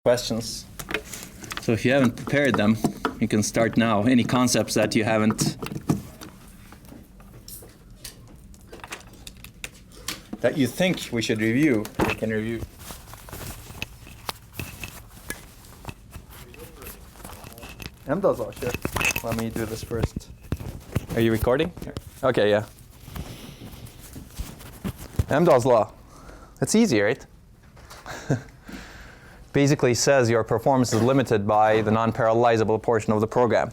questions. So if you haven't prepared them, you can start now. Any concepts that you haven't, that you think we should review, we can review. Amdahl's law, sure. Let me do this first. Are you recording? Okay, yeah. Amdahl's law. It's easy, right? Basically says your performance is limited by the non-parallelizable portion of the program.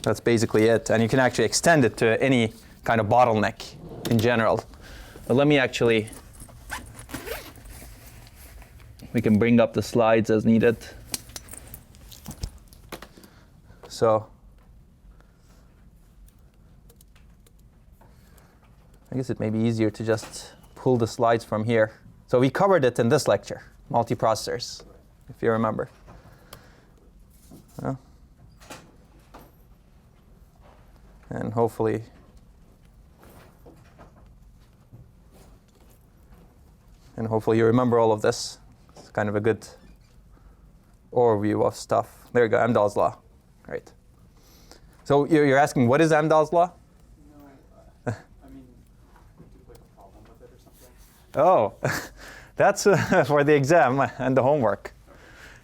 That's basically it. And you can actually extend it to any kind of bottleneck in general. But let me actually, we can bring up the slides as needed. So I guess it may be easier to just pull the slides from here. So we covered it in this lecture, multiprocessors, if you remember. And hopefully you remember all of this. It's kind of a good overview of stuff. There you go, Amdahl's law. Right. So you're asking, what is Amdahl's law? No, I mean, do like a problem with it or something. Oh, that's for the exam and the homework.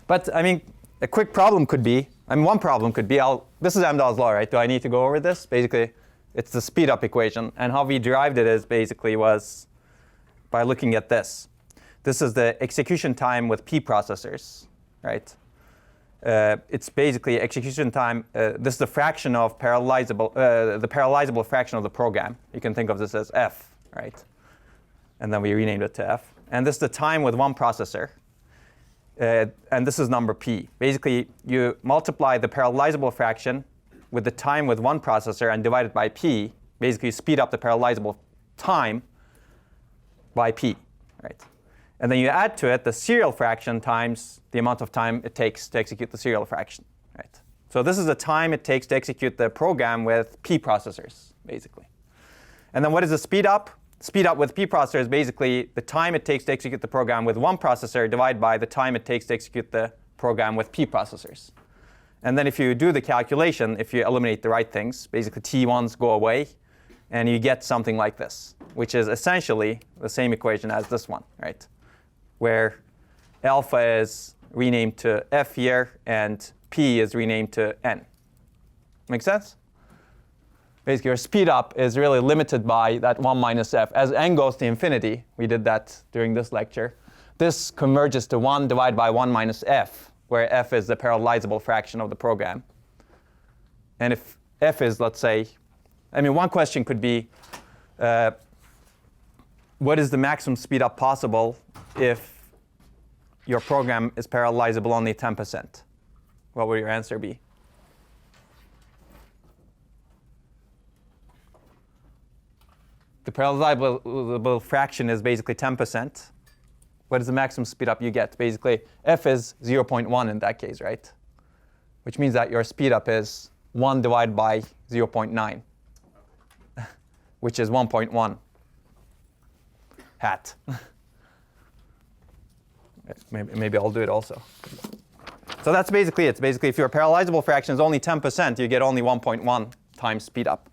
But I mean, a quick problem could be, one problem could be, this is Amdahl's law, right? Do I need to go over this? Basically, it's the speed up equation. And how we derived it is basically was by looking at this. This is the execution time with P processors, right? It's basically execution time. This is the fraction of parallelizable, the parallelizable fraction of the program. You can think of this as F, right? And then we renamed it to F. And this is the time with one processor. And this is number P. Basically, you multiply the parallelizable fraction with the time with one processor and divide it by P. Basically, you speed up the parallelizable time by P, right? And then you add to it the serial fraction times the amount of time it takes to execute the serial fraction, right? So this is the time it takes to execute the program with P processors, basically. And then what is the speed up? Speed up with P processor is basically the time it takes to execute the program with one processor divided by the time it takes to execute the program with P processors. And then if you do the calculation, if you eliminate the right things, basically T1s go away, and you get something like this, which is essentially the same equation as this one, right? Where alpha is renamed to F here, and P is renamed to N. Make sense? Basically, your speed up is really limited by that 1 minus F. As N goes to infinity, we did that during this lecture, this converges to 1 divided by 1 minus F, where F is the parallelizable fraction of the program. And if F is, let's say, one question could be, what is the maximum speed up possible if your program is parallelizable only 10%? What would your answer be? The parallelizable fraction is basically 10%. What is the maximum speed up you get? Basically, F is 0.1 in that case, right? Which means that your speed up is 1 divided by 0.9, which is 1.1 hat. Maybe I'll do it also. So that's basically it. Basically, if your parallelizable fraction is only 10%, you get only 1.1 times speed up.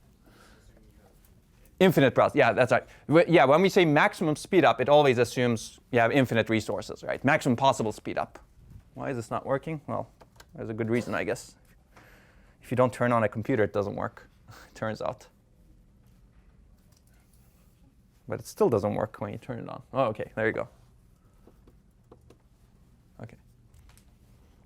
Infinite process. Yeah, that's right. Yeah, when we say maximum speed up, it always assumes you have infinite resources, right? Maximum possible speed up. Why is this not working? Well, there's a good reason, I guess. If you don't turn on a computer, it doesn't work, it turns out. But it still doesn't work when you turn it on. Oh, OK, there you go. OK.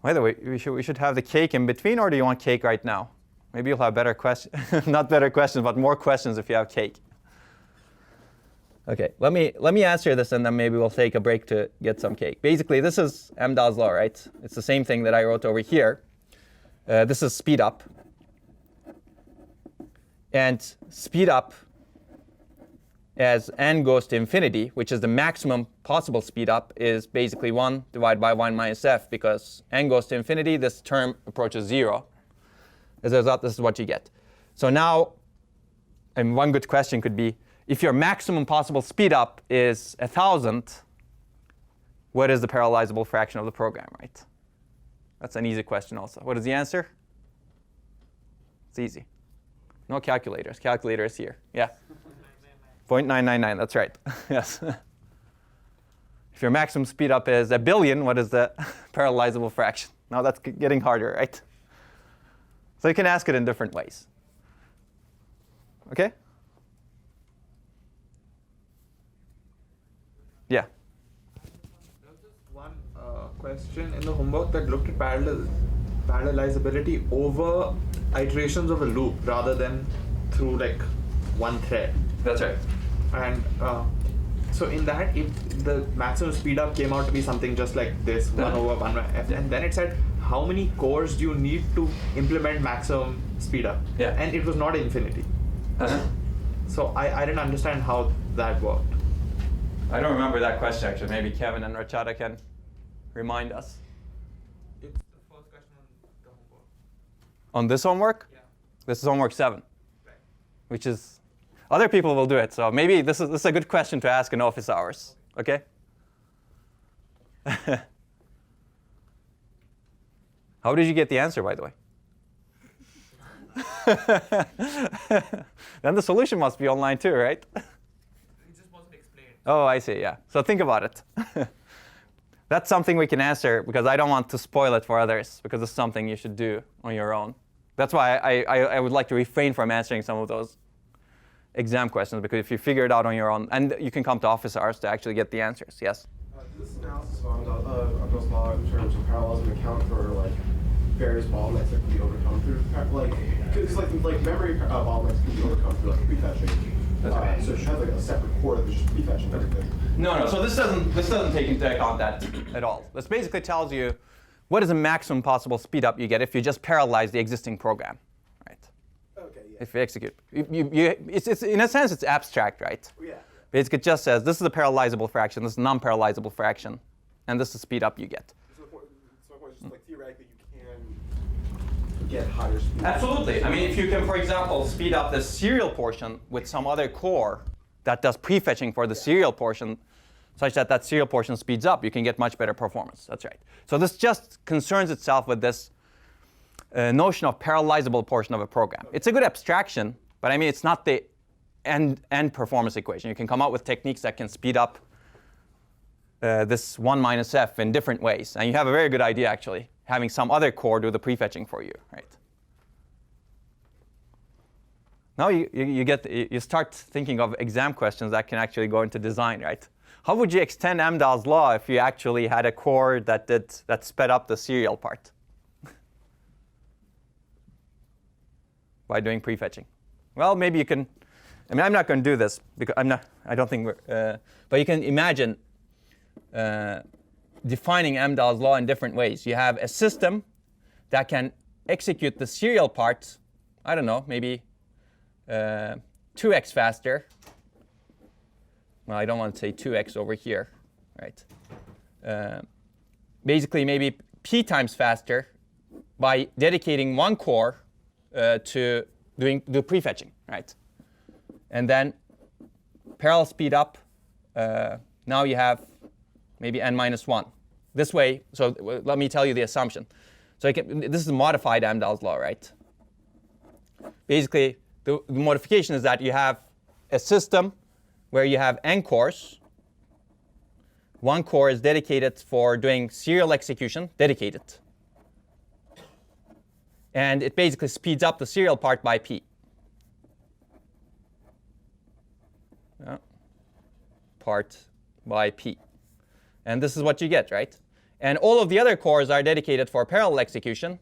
By the way, we should have the cake in between, or do you want cake right now? Maybe you'll have better questions, not better questions, but more questions if you have cake. OK, let me answer this, and then maybe we'll take a break to get some cake. Basically, this is Amdahl's law, right? It's the same thing that I wrote over here. This is speed up. And speed up as n goes to infinity, which is the maximum possible speed up, is basically 1 divided by 1 minus f, because n goes to infinity, this term approaches 0. As a result, this is what you get. So now, and one good question could be, if your maximum possible speed up is 1,000, what is the parallelizable fraction of the program, right? That's an easy question also. What is the answer? It's easy. No calculators. Calculator is here. Yeah. 0.999, that's right. Yes. If your maximum speed up is 1 billion, what is the parallelizable fraction? Now that's getting harder, right? So you can ask it in different ways. Okay? Yeah. There was just one question in the homework that looked at parallelizability over iterations of a loop rather than through like one thread. That's right. And so in that, if the maximum speed up came out to be something just like this, 1 over 1 f, and then it said how many cores do you need to implement maximum speed up? Yeah. And it was not infinity. Uh-huh. So I didn't understand how that worked. I don't remember that question actually. Maybe Kevin and Rachada can remind us. It's the first question on the homework. On this homework? Yeah. This is homework 7, Right. which is, other people will do it. So maybe this is a good question to ask in office hours. Okay? How did you get the answer, by the way? Then the solution must be online too, right? It just wasn't explained. Oh, I see, yeah. So think about it. That's something we can answer because I don't want to spoil it for others because it's something you should do on your own. That's why I would like to refrain from answering some of those exam questions, because if you figure it out on your own, and you can come to office hours to actually get the answers, yes? Does this analysis of Amdahl's law in terms of parallelism account for like various bottlenecks that can be overcome through because like memory bottlenecks can be overcome through like prefetching. That's right. So it should have like a separate core that's just prefetching everything. No. So this doesn't take into account that at all. This basically tells you what is the maximum possible speed up you get if you just parallelize the existing program, right? Okay. Yeah. If you execute, it's in a sense it's abstract, right? Yeah. Basically, it just says this is a parallelizable fraction, this is a non-parallelizable fraction, and this is the speed up you get. So the point is just like theoretically you can get higher speed. Absolutely. I mean, if you can, for example, speed up the serial portion with some other core that does prefetching for the serial portion, such that that serial portion speeds up, you can get much better performance. That's right. So this just concerns itself with this notion of parallelizable portion of a program. It's a good abstraction, but I mean, it's not the end performance equation. You can come up with techniques that can speed up this 1 minus f in different ways. And you have a very good idea, actually, having some other core do the prefetching for you, right? Now you start thinking of exam questions that can actually go into design, right? How would you extend Amdahl's law if you actually had a core that sped up the serial part? By doing prefetching. Well, maybe you can. I mean, I'm not going to do this because I don't think we're. But you can imagine defining Amdahl's law in different ways. You have a system that can execute the serial part. I don't know, maybe 2x faster. Well, I don't want to say 2x over here, right? Basically, maybe p times faster by dedicating one core to do prefetching, right? And then parallel speed up. Now you have maybe n minus 1. This way, so let me tell you the assumption. So this is a modified Amdahl's law, right? Basically, the modification is that you have a system where you have n cores. One core is dedicated for doing serial execution, dedicated. And it basically speeds up the serial part by p. Part by p. And this is what you get, right? And all of the other cores are dedicated for parallel execution.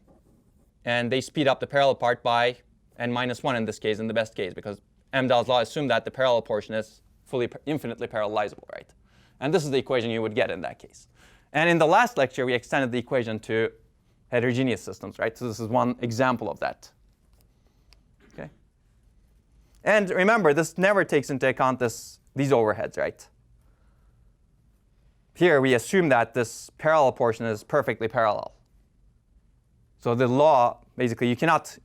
And they speed up the parallel part by n minus 1 in this case, in the best case, because Amdahl's law assumed that the parallel portion is infinitely parallelizable, right? And this is the equation you would get in that case. And in the last lecture, we extended the equation to heterogeneous systems, right? So this is one example of that. Okay. And remember, this never takes into account these overheads, right? Here, we assume that this parallel portion is perfectly parallel. So the law, basically, you cannot,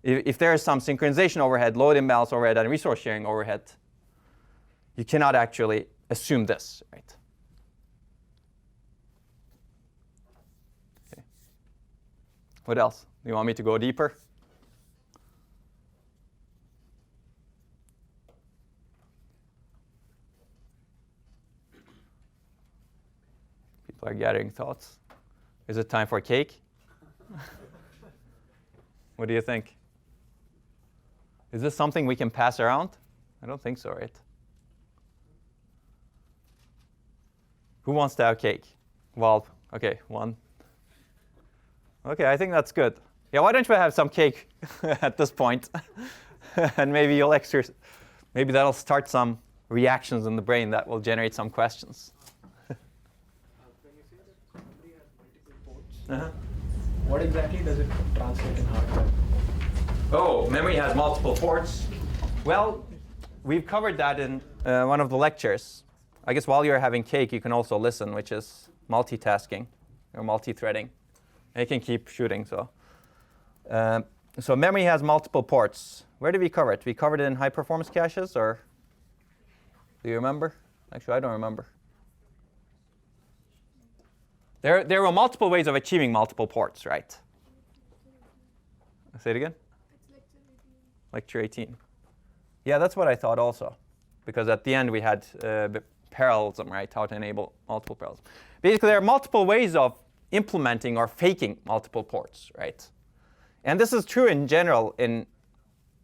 if there is some synchronization overhead, load imbalance overhead, and resource sharing overhead, you cannot actually assume this, right? What else? You want me to go deeper? People are gathering thoughts. Is it time for cake? What do you think? Is this something we can pass around? I don't think so, right? Who wants to have cake? Well, okay, one. Okay, I think that's good. Yeah, why don't we have some cake at this point? And maybe maybe that'll start some reactions in the brain that will generate some questions. When you say that memory has multiple ports, what exactly does it translate in hardware? Oh, memory has multiple ports. Well, we've covered that in one of the lectures. I guess while you're having cake, you can also listen, which is multitasking or multi-threading. And you can keep shooting. So memory has multiple ports. Where did we cover it? We covered it in high-performance caches, or do you remember? Actually, I don't remember. There were multiple ways of achieving multiple ports, right? Say it again? Lecture 18. Yeah, that's what I thought also. Because at the end we had parallelism, right? How to enable multiple parallelism. Basically, there are multiple ways of implementing or faking multiple ports, right? And this is true in general in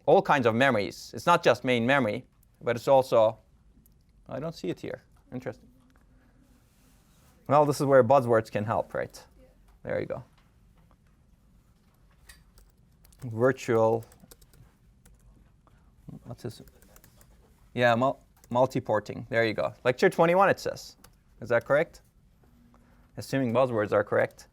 all kinds of memories. It's not just main memory, but it's also, I don't see it here. Interesting. Well, this is where buzzwords can help, right? There you go. Virtual, what's this? Yeah, multi-porting. There you go. Lecture 21 it says. Is that correct? Assuming buzzwords are correct.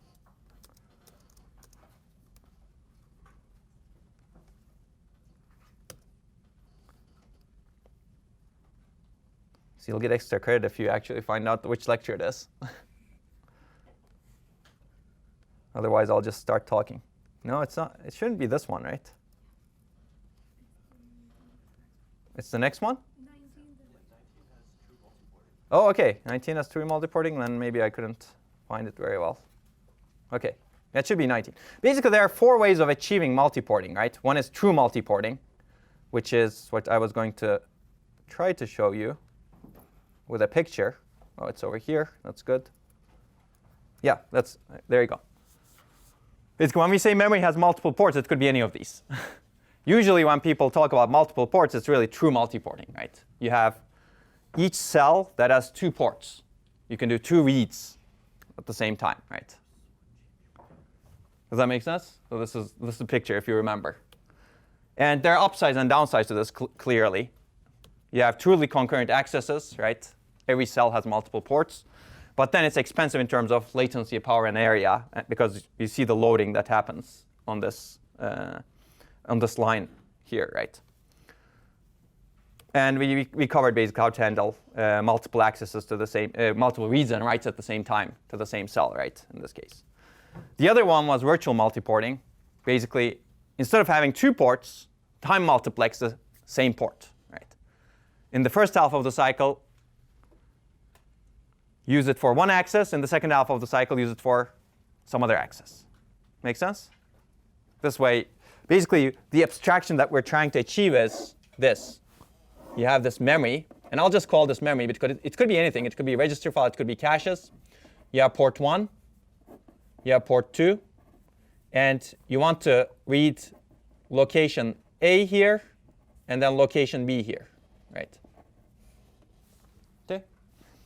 So you'll get extra credit if you actually find out which lecture it is. Otherwise, I'll just start talking. No, it's not. It shouldn't be this one, right? It's the next one? 19. Oh, OK. 19 has true multiporting. Then maybe I couldn't find it very well. OK. That should be 19. Basically, there are 4 ways of achieving multiporting, right? One is true multiporting, which is what I was going to try to show you with a picture. Oh, it's over here. That's good. Yeah, there you go. Basically, when we say memory has multiple ports, it could be any of these. Usually, when people talk about multiple ports, it's really true multiporting, right? You have each cell that has 2 ports. You can do 2 reads at the same time, right? Does that make sense? So this is the picture, if you remember. And there are upsides and downsides to this clearly. You have truly concurrent accesses, right? Every cell has multiple ports. But then it's expensive in terms of latency, power, and area, because you see the loading that happens on this line here, right? And we covered basically how to handle multiple accesses to the same, multiple reads and writes at the same time to the same cell, right? In this case. The other one was virtual multiporting. Basically, instead of having 2 ports, time multiplex the same port, right? In the first half of the cycle, use it for one access. In the second half of the cycle, use it for some other access. Make sense? This way, basically, the abstraction that we're trying to achieve is this. You have this memory, and I'll just call this memory because it could be anything. It could be a register file. It could be caches. You have port 1. You have port 2. And you want to read location A here, and then location B here, right? Okay.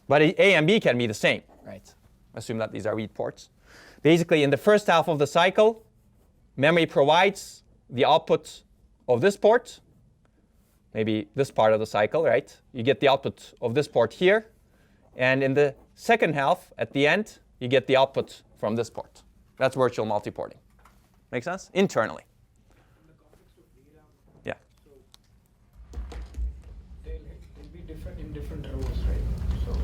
But A and B can be the same, right? Assume that these are read ports. Basically, in the first half of the cycle, memory provides the output of this port, maybe this part of the cycle, right? You get the output of this port here. And in the second half, at the end, you get the output from this port. That's virtual multiporting. Make sense? Internally. In the context of DRAM, Yeah. so they'll be different in different rows, right? So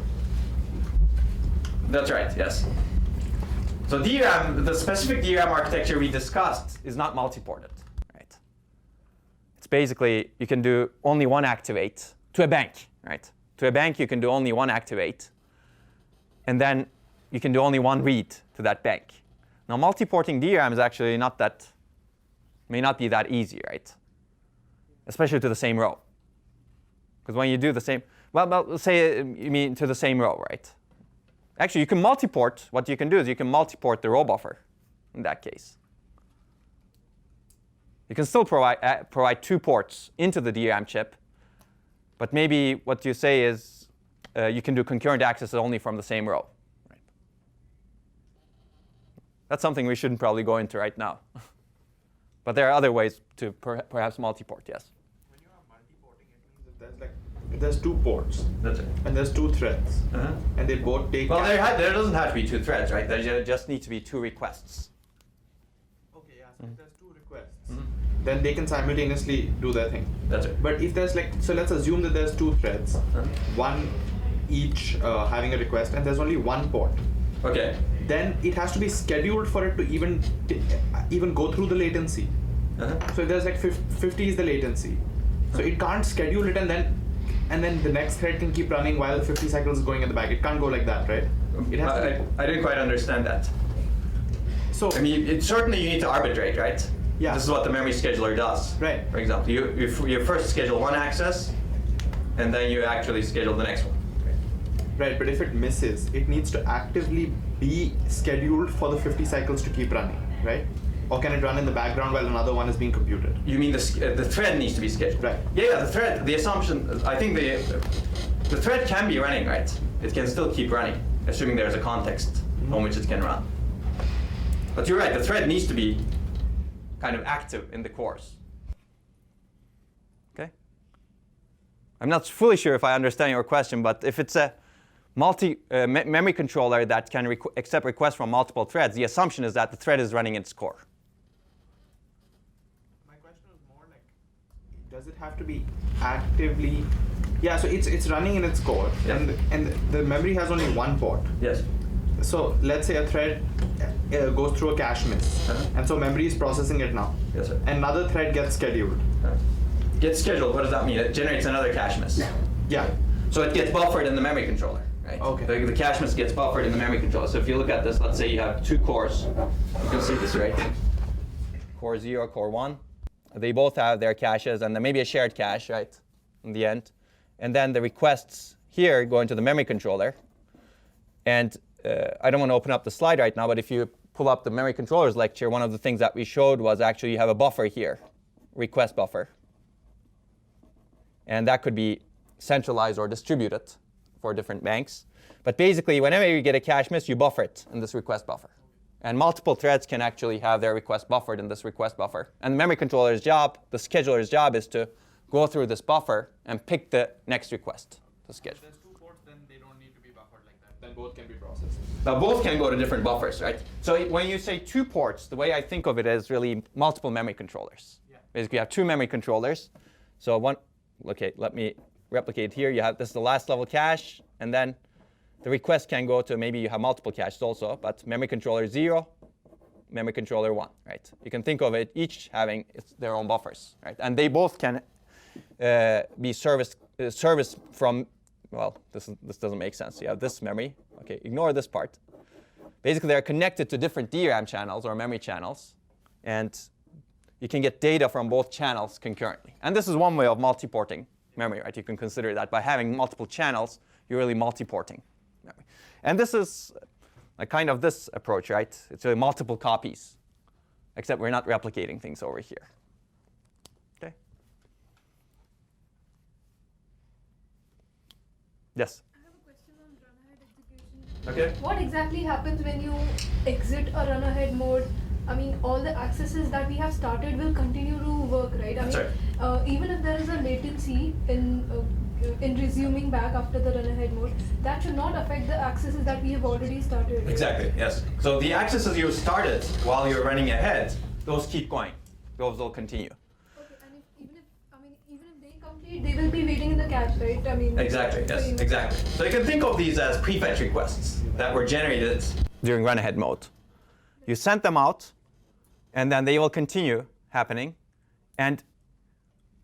That's right, yes. So DRAM, the specific DRAM architecture we discussed is not multiported, right? It's basically, you can do only one activate to a bank, right? To a bank, you can do only one activate. And then you can do only one read to that bank. Now, multi-porting DRAM is actually may not be that easy, right? Especially to the same row. Because when you do the same, well, let's say you mean to the same row, right? Actually, you can multi-port. What you can do is you can multi-port the row buffer in that case. You can still provide 2 ports into the DRAM chip, but maybe what you say is you can do concurrent access only from the same row. Right? That's something we shouldn't probably go into right now. But there are other ways to perhaps multi-port, yes. When you are multi-porting, it means if there's 2 ports, That's it. and there's 2 threads, and they both take. Well, there doesn't have to be 2 threads, right? There just need to be 2 requests. Okay, yeah. So if there's 2 requests, then they can simultaneously do their thing. That's it. But if there's so let's assume that there's 2 threads, one each having a request, and there's only 1 port. Okay. Then it has to be scheduled for it to even go through the latency. So if there's 50 is the latency, so it can't schedule it and then the next thread can keep running while 50 cycles is going in the back. It can't go like that, right? It has to be. I didn't quite understand that. So I mean, certainly you need to arbitrate, right? Yeah. This is what the memory scheduler does. Right. For example, you first schedule one access, and then you actually schedule the next one. Right, but if it misses, it needs to actively be scheduled for the 50 cycles to keep running, right? Or can it run in the background while another one is being computed? You mean the thread needs to be scheduled? Right. Yeah, the thread. The assumption. I think the thread can be running, right? It can still keep running, assuming there's a context on which it can run. But you're right. The thread needs to be kind of active in the course. Okay. I'm not fully sure if I understand your question, but if it's a memory controller that can accept requests from multiple threads, the assumption is that the thread is running its core. My question is more like, does it have to be actively? Yeah, so it's running in its core, Yeah. and the memory has only 1 port. Yes. So let's say a thread goes through a cache miss, and so memory is processing it now. Yes, sir. Another thread gets scheduled. Get scheduled. What does that mean? It generates another cache miss. Yeah. So it gets buffered in the memory controller, right? Okay. The cache miss gets buffered in the memory controller. So if you look at this, let's say you have 2 cores. You can see this, right? Core 0, core 1. They both have their caches, and there may be a shared cache, right, in the end. And then the requests here go into the memory controller. And I don't want to open up the slide right now, but if you pull up the memory controllers lecture, one of the things that we showed was actually you have a buffer here, request buffer. And that could be centralized or distributed for different banks. But basically, whenever you get a cache miss, you buffer it in this request buffer. And multiple threads can actually have their request buffered in this request buffer. And the memory controller's job, the scheduler's job, is to go through this buffer and pick the next request to schedule. If there's 2 ports, then they don't need to be buffered like that. Then both can be processed. Now, both can go to different buffers, right? So when you say 2 ports, the way I think of it is really multiple memory controllers. Yeah. Basically, you have 2 memory controllers. So okay, let me replicate here. You have this is the last level cache, and then the request can go to maybe you have multiple caches also, but memory controller 0, memory controller 1, right? You can think of it each having their own buffers, right? And they both can be serviced from, well, this doesn't make sense. You have this memory. Okay, ignore this part. Basically, they're connected to different DRAM channels or memory channels, and you can get data from both channels concurrently. And this is one way of multi-porting memory, right? You can consider that by having multiple channels, you're really multi-porting memory. And this is a kind of this approach, right? It's really multiple copies, except we're not replicating things over here. Okay? Yes? I have a question on run-ahead execution. Okay. What exactly happens when you exit a run-ahead mode? I mean, all the accesses that we have started will continue to work, right? I That's mean, even if there is a latency in resuming back after the run-ahead mode, that should not affect the accesses that we have already started. Right? Exactly, yes. So the accesses you started while you're running ahead, those keep going. Those will continue. Okay, and even if they complete, they will be waiting in the cache, right? I mean, Exactly, yes, pretty much. exactly. So you can think of these as prefetch requests that were generated during run-ahead mode. You sent them out, and then they will continue happening. And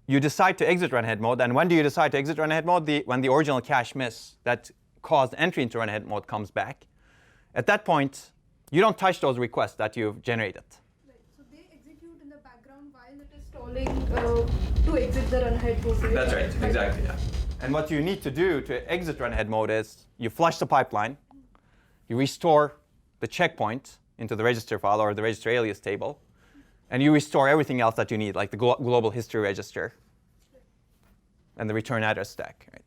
you decide to exit run-ahead mode. And when do you decide to exit run-ahead mode? When the original cache miss that caused entry into run-ahead mode comes back. At that point, You don't touch those requests that you've generated. Right. So they execute in the background while it is stalling to exit the run ahead mode. Right? That's right, exactly. Yeah. And what you need to do to exit run ahead mode is you flush the pipeline, you restore the checkpoint into the register file or the register alias table, and you restore everything else that you need, like the global history register and the return address stack. Right?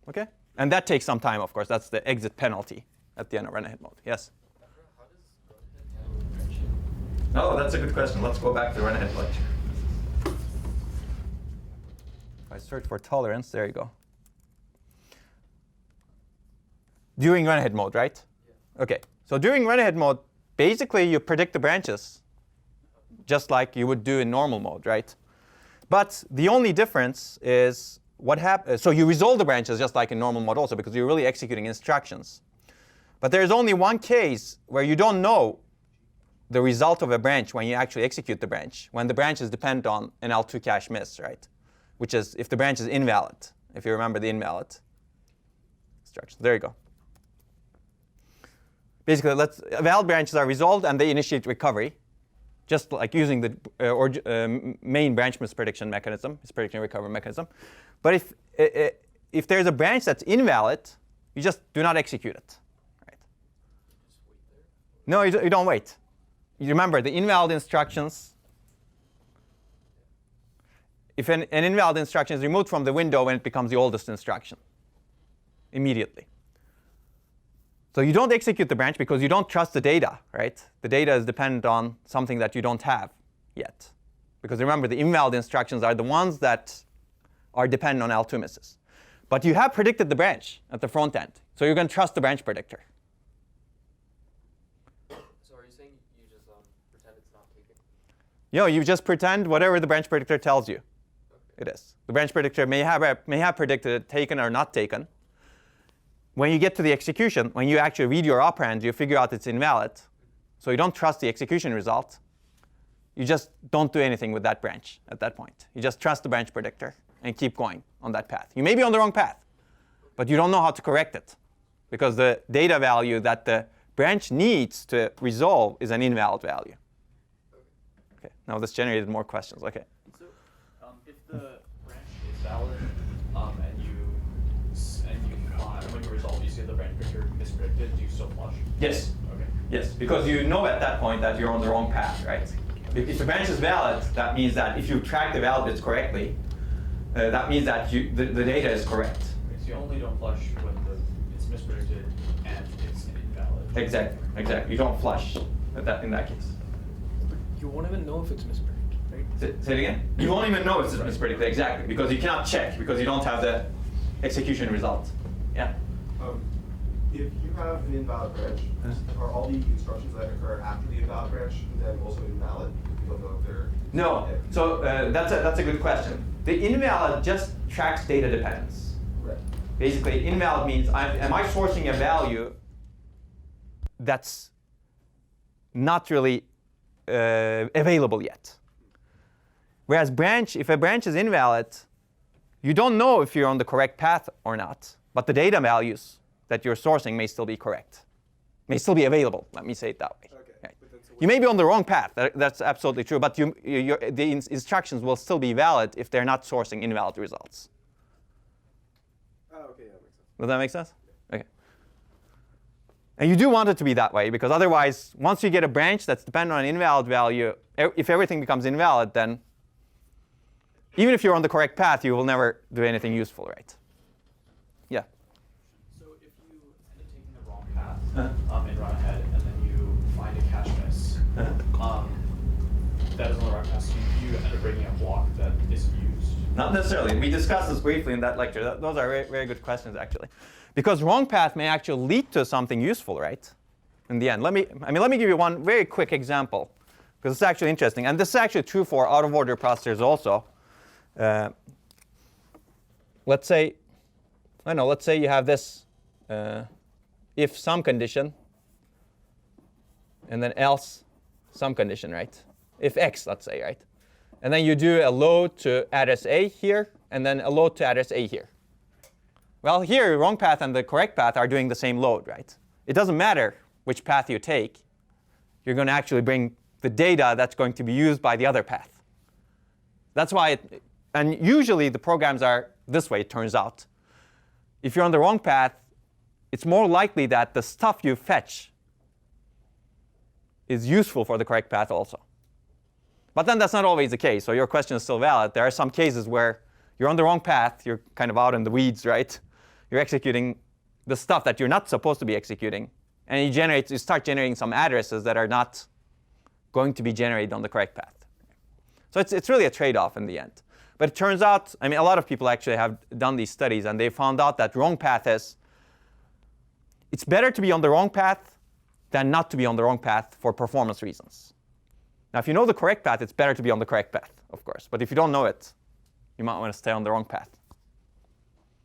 Okay? And that takes some time, of course. That's the exit penalty at the end of run ahead mode. Yes? How does run ahead handle branching? Oh, that's a good question. Let's go back to run ahead lecture. If I search for tolerance, there you go. During run ahead mode, right? Yeah. Okay. So during run ahead mode, basically you predict the branches just like you would do in normal mode, right? But the only difference is what happens. So you resolve the branches just like in normal mode also because you're really executing instructions. But there's only one case where you don't know the result of a branch when you actually execute the branch, when the branch is dependent on an L2 cache miss, right? Which is if the branch is invalid, if you remember the invalid instruction. There you go. Basically, valid branches are resolved and they initiate recovery, just like using the main branch misprediction mechanism, misprediction recovery mechanism. But if there's a branch that's invalid, you just do not execute it. Right? No, you don't wait. You remember the invalid instructions. If an invalid instruction is removed from the window when it becomes the oldest instruction, immediately. So you don't execute the branch because you don't trust the data, right? The data is dependent on something that you don't have yet. Because remember, the invalid instructions are the ones that are dependent on L2 misses. But you have predicted the branch at the front end. So you're going to trust the branch predictor. So are you saying you just pretend it's not taken? You just pretend whatever the branch predictor tells you it is. The branch predictor may have predicted it taken or not taken. When you get to the execution, when you actually read your operand, you figure out it's invalid. So you don't trust the execution result. You just don't do anything with that branch at that point. You just trust the branch predictor and keep going on that path. You may be on the wrong path, but you don't know how to correct it because the data value that the branch needs to resolve is an invalid value. Okay. Now this generated more questions. Okay. So if the branch is valid when you resolve, you see the branch predictor mispredicted, do you still flush? Yes. Okay. Yes, because you know at that point that you're on the wrong path, right? If the branch is valid, that means that if you track the valid bits correctly, that means that the data is correct. Okay, so you only don't flush when it's mispredicted and it's invalid. Exactly. You don't flush in that case. You won't even know if it's mispredicted, right? Say it again? You won't even know if it's mispredicted, exactly, because you cannot check, because you don't have the execution result. Yeah? If you have an invalid branch, are all the instructions that occur after the invalid branch then also invalid? You don't know if they're... No. So that's a good question. The invalid just tracks data dependence. Right. Basically, invalid means am I sourcing a value that's not really available yet. Whereas if a branch is invalid, you don't know if you're on the correct path or not, but the data values that you're sourcing may still be correct, may still be available. Let me say it that way. Okay. Right. You may be on the wrong path. That's absolutely true. But the instructions will still be valid if they're not sourcing invalid results. Oh, okay, that makes sense. Does that make sense? Okay. And you do want it to be that way because otherwise, once you get a branch that's dependent on an invalid value, if everything becomes invalid, then even if you're on the correct path, you will never do anything useful, right? Yeah. So if you end up taking the wrong path and run ahead, and then you find a cache miss that is on the right path, so you end up breaking a block that isn't used. Not necessarily. We discussed this briefly in that lecture. Those are very, very good questions, actually. Because wrong path may actually lead to something useful, right? In the end. Let me give you one very quick example, because it's actually interesting. And this is actually true for out-of-order processors also. Let's say you have this if some condition, and then else some condition, right? If x, let's say, right? And then you do a load to address A here, and then a load to address A here. Well, here, wrong path and the correct path are doing the same load, right? It doesn't matter which path you take. you're going to actually bring the data that's going to be used by the other path. That's why and usually the programs are this way, it turns out. If you're on the wrong path, it's more likely that the stuff you fetch is useful for the correct path also. But then that's not always the case, so your question is still valid. There are some cases where you're on the wrong path, you're kind of out in the weeds, right? You're executing the stuff that you're not supposed to be executing, and you start generating some addresses that are not going to be generated on the correct path. So it's really a trade-off in the end. But it turns out, I mean, a lot of people actually have done these studies, and they found out that wrong path it's better to be on the wrong path than not to be on the wrong path for performance reasons. Now, if you know the correct path, it's better to be on the correct path, of course. But if you don't know it, you might want to stay on the wrong path.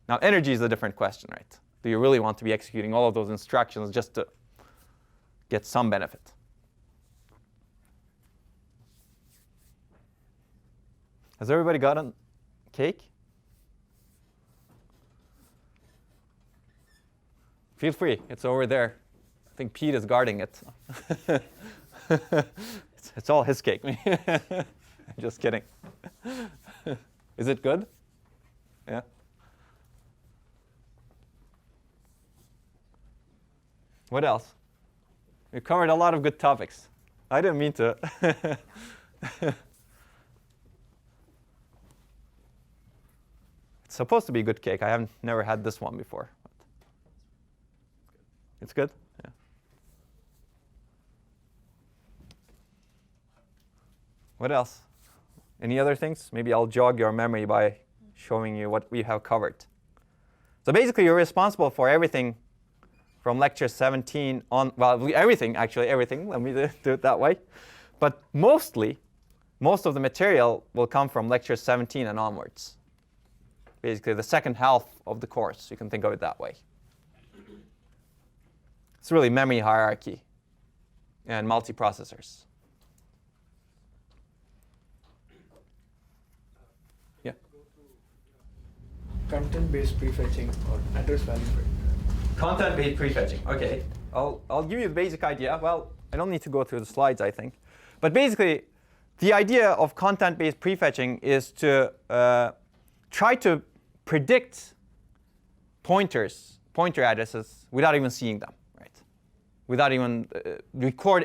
Now, energy is a different question, right? Do you really want to be executing all of those instructions just to get some benefit? Has everybody gotten cake? Feel free. It's over there. I think Pete is guarding it. It's all his cake. I'm just kidding. Is it good? Yeah. What else? We covered a lot of good topics. I didn't mean to. It's supposed to be good cake. I haven't never had this one before. It's good? Yeah. What else? Any other things? Maybe I'll jog your memory by showing you what we have covered. So basically, you're responsible for everything from lecture 17 on, well, everything, actually, everything. Let me do it that way. But most of the material will come from lecture 17 and onwards. Basically, the second half of the course. You can think of it that way. It's really memory hierarchy and multiprocessors. Yeah? Content-based prefetching or address value prefetching. Content-based prefetching. OK. I'll give you the basic idea. Well, I don't need to go through the slides, I think. But basically, the idea of content-based prefetching is to try to predict pointer addresses without even seeing them. Without even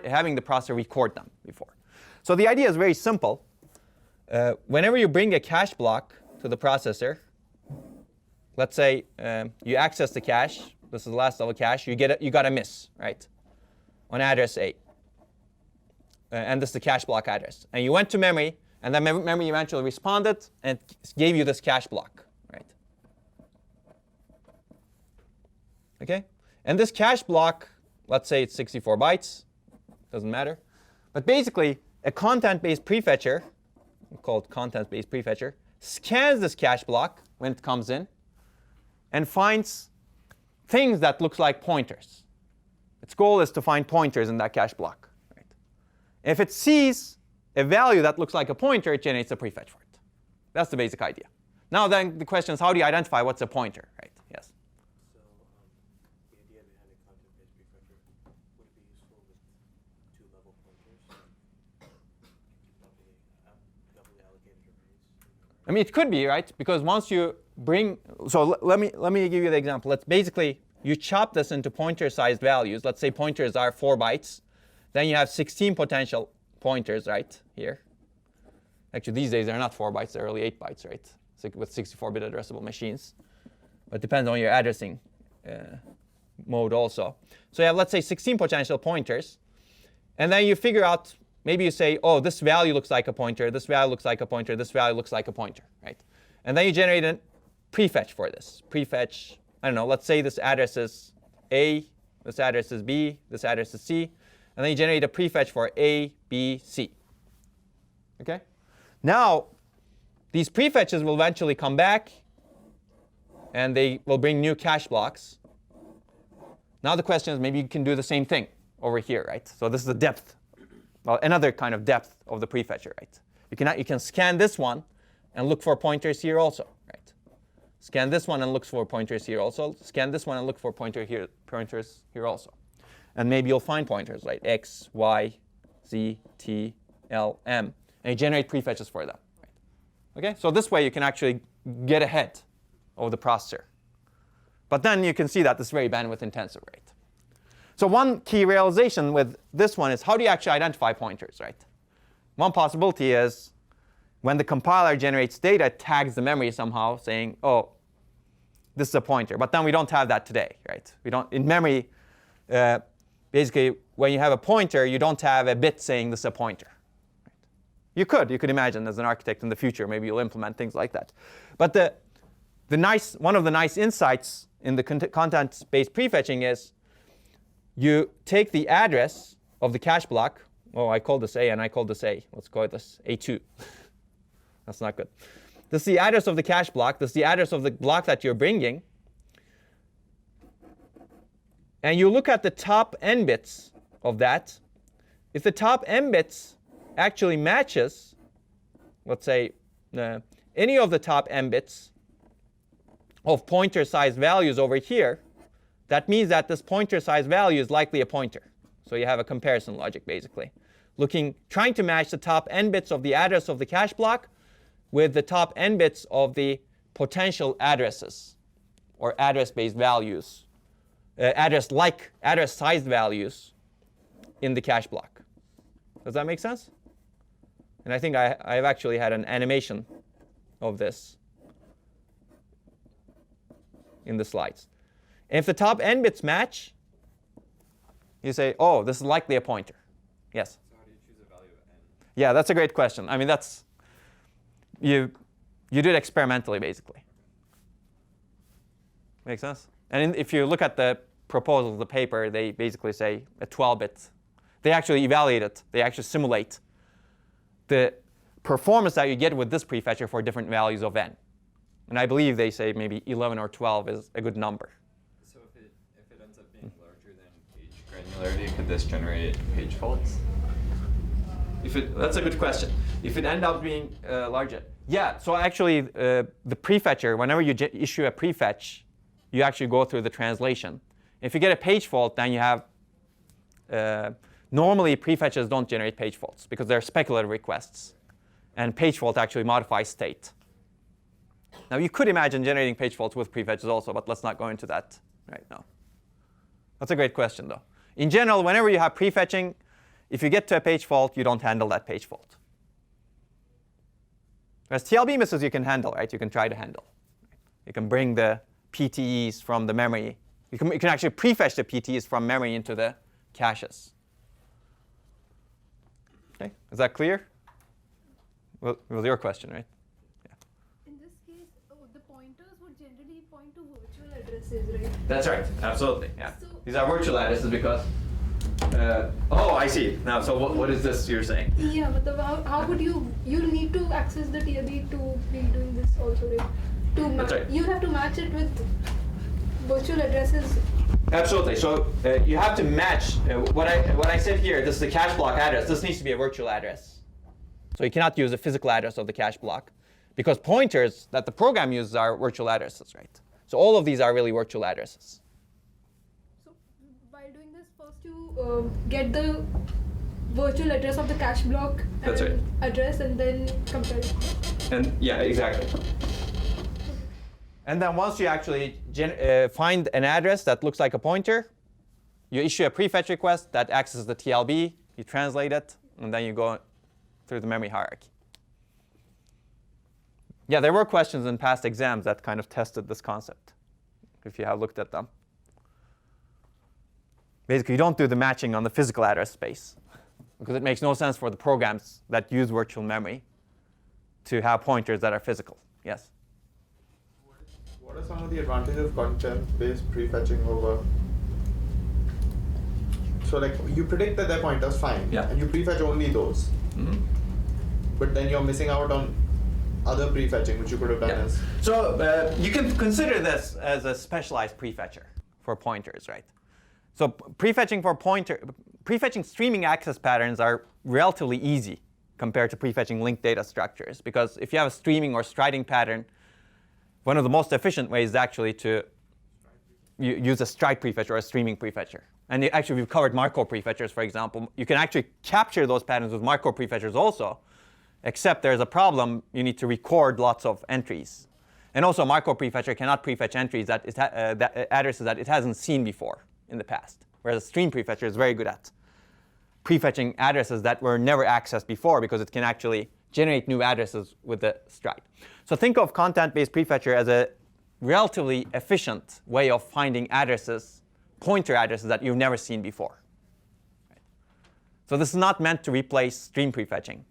having the processor record them before. So the idea is very simple. Whenever you bring a cache block to the processor, let's say you access the cache. This is the last level cache. You got a miss, right, on address A. And this is the cache block address. And you went to memory, and then memory eventually responded and gave you this cache block, right? OK? And this cache block, let's say it's 64 bytes. Doesn't matter. But basically, a content-based prefetcher, called content-based prefetcher, scans this cache block when it comes in and finds things that look like pointers. Its goal is to find pointers in that cache block. Right? If it sees a value that looks like a pointer, it generates a prefetch for it. That's the basic idea. Now then, the question is, how do you identify what's a pointer? Right? Yes. I mean, it could be, right? Because once you bring, so let me give you the example. Let's basically, you chop this into pointer-sized values. Let's say pointers are 4 bytes. Then you have 16 potential pointers, right, here. Actually, these days, they're not 4 bytes. They're only 8 bytes, right, with 64-bit addressable machines. But it depends on your addressing mode also. So you have, let's say, 16 potential pointers. And then you figure out, maybe you say, oh, this value looks like a pointer, this value looks like a pointer, this value looks like a pointer, right? And then you generate a prefetch for this. Prefetch, I don't know, let's say this address is A, this address is B, this address is C. And then you generate a prefetch for A, B, C. OK? Now, these prefetches will eventually come back, and they will bring new cache blocks. Now the question is, maybe you can do the same thing over here, right? So this is the depth. Well, another kind of depth of the prefetcher, right? You can scan this one and look for pointers here also, right? Scan this one and look for pointers here also. Scan this one and look for pointers here also. And maybe you'll find pointers like X, Y, Z, T, L, M, and you generate prefetches for them. Right? Okay, so this way you can actually get ahead of the processor. But then you can see that this is very bandwidth intensive, right? So one key realization with this one is how do you actually identify pointers, right? One possibility is when the compiler generates data, it tags the memory somehow saying, oh, this is a pointer. But then we don't have that today, right? We don't, in memory, basically, when you have a pointer, you don't have a bit saying this is a pointer. Right? You could imagine as an architect in the future, maybe you'll implement things like that. But one of the nice insights in the content-based prefetching is you take the address of the cache block. Oh, I called this A and I called this A. Let's call this A2. That's not good. This is the address of the cache block. This is the address of the block that you're bringing. And you look at the top n bits of that. If the top n bits actually matches, let's say, any of the top n bits of pointer size values over here, that means that this pointer size value is likely a pointer. So you have a comparison logic, basically. Trying to match the top n bits of the address of the cache block with the top n bits of the potential addresses or address-based values, address-sized values in the cache block. Does that make sense? And I think I've actually had an animation of this in the slides. And if the top n bits match, you say, oh, this is likely a pointer. Yes? So how do you choose a value of n? Yeah, that's a great question. I mean, that's, you do it experimentally, basically. Make sense? And if you look at the proposal of the paper, they basically say a 12-bit. They actually evaluate it. They actually simulate the performance that you get with this prefetcher for different values of n. And I believe they say maybe 11 or 12 is a good number. So if it ends up being larger than page granularity, could this generate page faults? That's a good question. If it ends up being larger. Yeah, so actually the prefetcher, whenever you issue a prefetch, you actually go through the translation. If you get a page fault, then you have, normally prefetches don't generate page faults because they're speculative requests. And page fault actually modifies state. Now you could imagine generating page faults with prefetches also, but let's not go into that right now. That's a great question though. In general, whenever you have prefetching, if you get to a page fault, you don't handle that page fault. Whereas TLB misses you can handle, right? You can try to handle. You can bring the PTEs from the memory. You can actually prefetch the PTEs from memory into the caches. Okay, is that clear? Well, it was your question, right? In this case, the pointers would generally point to virtual addresses, right? That's right, absolutely. Yeah. So These are virtual addresses because. Oh, I see. Now, so what is this you're saying? yeah, but how would you need to access the TLB to be doing this also, right? That's right. You have to match it with virtual addresses. Absolutely. So you have to match what I said here. This is the cache block address. This needs to be a virtual address. So you cannot use the physical address of the cache block because pointers that the program uses are virtual addresses, right? So all of these are really virtual addresses. So by doing this, first you get the virtual address of the cache block That's and right. address and then compare it. And yeah, exactly. And then once you actually find an address that looks like a pointer, you issue a prefetch request that accesses the TLB, you translate it, and then you go through the memory hierarchy. Yeah, there were questions in past exams that kind of tested this concept, if you have looked at them. Basically, you don't do the matching on the physical address space because it makes no sense for the programs that use virtual memory to have pointers that are physical. Yes? What are some of the advantages of content-based prefetching over? So like you predict that their pointers fine, Yeah. and you prefetch only those. Mm-hmm. But then you're missing out on other prefetching, which you could have done as. So you can consider this as a specialized prefetcher for pointers, right? So prefetching streaming access patterns are relatively easy compared to prefetching linked data structures because if you have a streaming or striding pattern, one of the most efficient ways is actually to use a stride prefetcher or a streaming prefetcher. and actually we've covered Markov prefetchers, for example. You can actually capture those patterns with Markov prefetchers also, except there's a problem. You need to record lots of entries. And also, Markov prefetcher cannot prefetch entries that addresses that it hasn't seen before in the past, whereas a stream prefetcher is very good at prefetching addresses that were never accessed before because it can actually generate new addresses with the stride. So think of content-based prefetcher as a relatively efficient way of finding addresses, pointer addresses that you've never seen before. Right? So this is not meant to replace stream prefetching.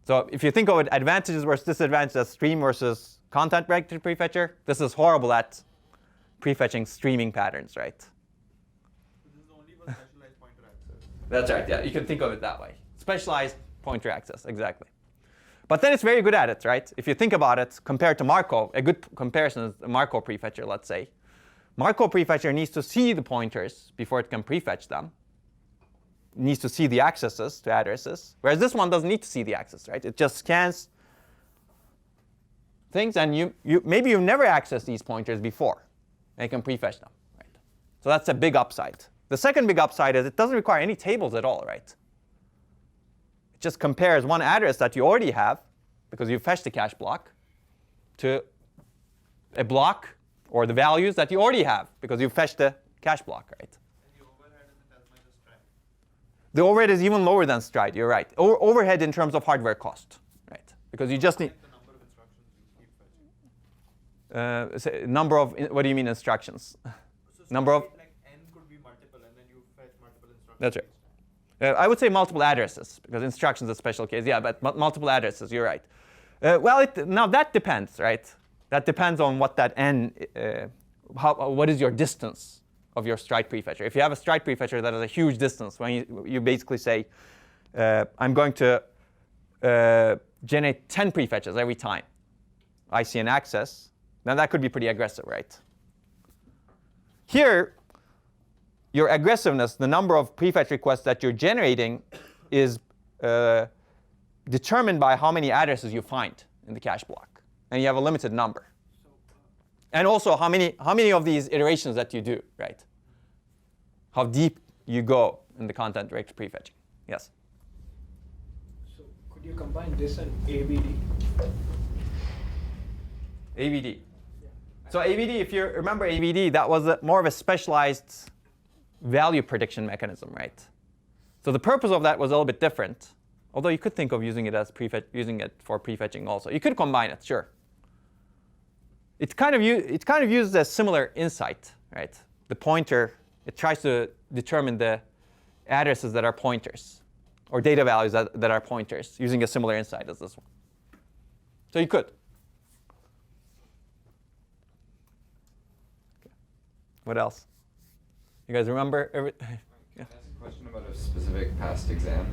So if you think of it, advantages versus disadvantages as stream versus content-directed prefetcher, this is horrible at prefetching streaming patterns, right? This is only for specialized pointer access. That's right, yeah. You can think of it that way. Specialized pointer access, exactly. But then it's very good at it, right? If you think about it, compared to Markov, a good comparison is a Markov prefetcher, let's say. Markov prefetcher needs to see the pointers before it can prefetch them. It needs to see the accesses to addresses, whereas this one doesn't need to see the access, right? It just scans things, and maybe you've never accessed these pointers before, and you can prefetch them, right? So that's a big upside. The second big upside is it doesn't require any tables at all, right? It just compares one address that you already have, because you fetched the cache block, to a block or the values that you already have, because you fetched the cache block, right? And the overhead isn't as much as stride. The overhead is even lower than stride, you're right. Overhead in terms of hardware cost, right? Because you just need The number of instructions you keep fetching. number of, what do you mean instructions? So Number of, like n could be multiple, and then you fetch multiple instructions. that's right. I would say multiple addresses, because instructions is a special case. Yeah, but multiple addresses, you're right. Well, now that depends, right? That depends on what that n, what is your distance of your stride prefetcher. If you have a stride prefetcher that has a huge distance, when you basically say, I'm going to generate 10 prefetches every time I see an access, then that could be pretty aggressive, right? Here, your aggressiveness, the number of prefetch requests that you're generating, is determined by how many addresses you find in the cache block. And you have a limited number. And also how many of these iterations that you do, right? How deep you go in the content-directed prefetching. Yes? So could you combine this and ABD? ABD. So ABD, if you remember ABD, that was more of a specialized value prediction mechanism, right? So the purpose of that was a little bit different. Although you could think of using it as using it for prefetching also. You could combine it, sure. It kind of uses a similar insight, right? The pointer, it tries to determine the addresses that are pointers, or data values that are pointers, using a similar insight as this one. So you could. Okay. What else? You guys remember? Can I ask a question about a specific past exam?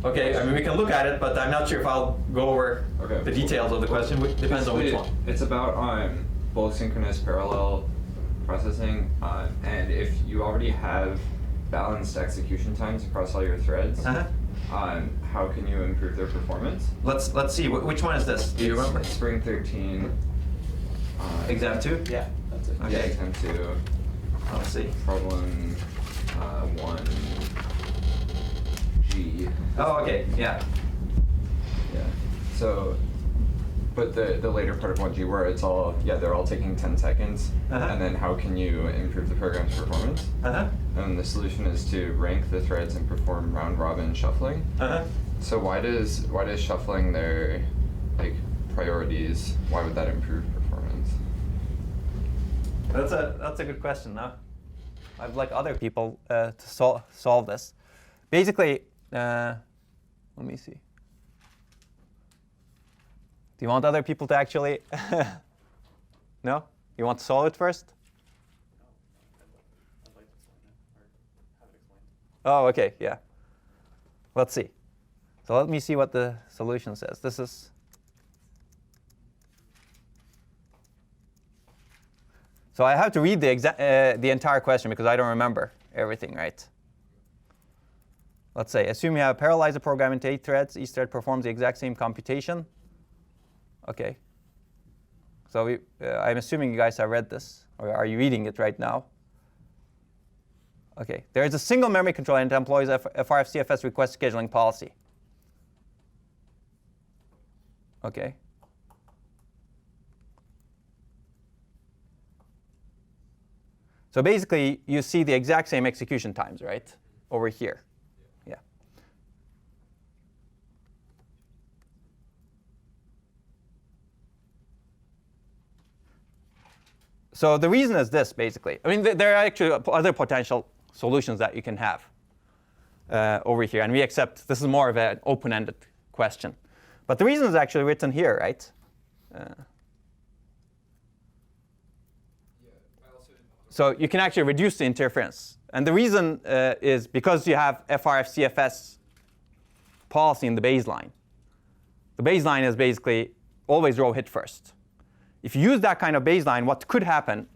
Okay, I mean, we can look at it, but I'm not sure if I'll go over Okay. the details of the question. It depends on which one. It's about both synchronous parallel processing, and if you already have balanced execution times across all your threads, how can you improve their performance? Let's see. Which one is this? Do you remember? Spring 13. Exam 2? Yeah, that's it. Okay. Yeah, exam 2. Let's see. Problem 1G. Oh, okay. Yeah. Yeah. So, but the later part of 1G where it's all, they're all taking 10 seconds, and then how can you improve the program's performance? And the solution is to rank the threads and perform round-robin shuffling. So why does shuffling their priorities, why would that improve performance? That's a good question. No? I'd like other people to solve this. Basically, let me see. Do you want other people to actually? No? You want to solve it first? I'd like to explain it, or have it explained. Oh, okay, yeah. Let's see. So let me see what the solution says. This is. So I have to read the entire question because I don't remember everything, right? Let's say, assume you have a parallelizer program into 8 threads. Each thread performs the exact same computation. Okay. So I'm assuming you guys have read this, or are you reading it right now? Okay, there is a single memory controller that employs FRF-CFS request scheduling policy. Okay. So basically, you see the exact same execution times, right? Over here. Yeah. So the reason is this, basically. I mean, there are actually other potential solutions that you can have over here. And we accept this is more of an open-ended question. But the reason is actually written here, right? So you can actually reduce the interference. And the reason is because you have FRF-CFS policy in the baseline. The baseline is basically always row hit first. If you use that kind of baseline, what could happen,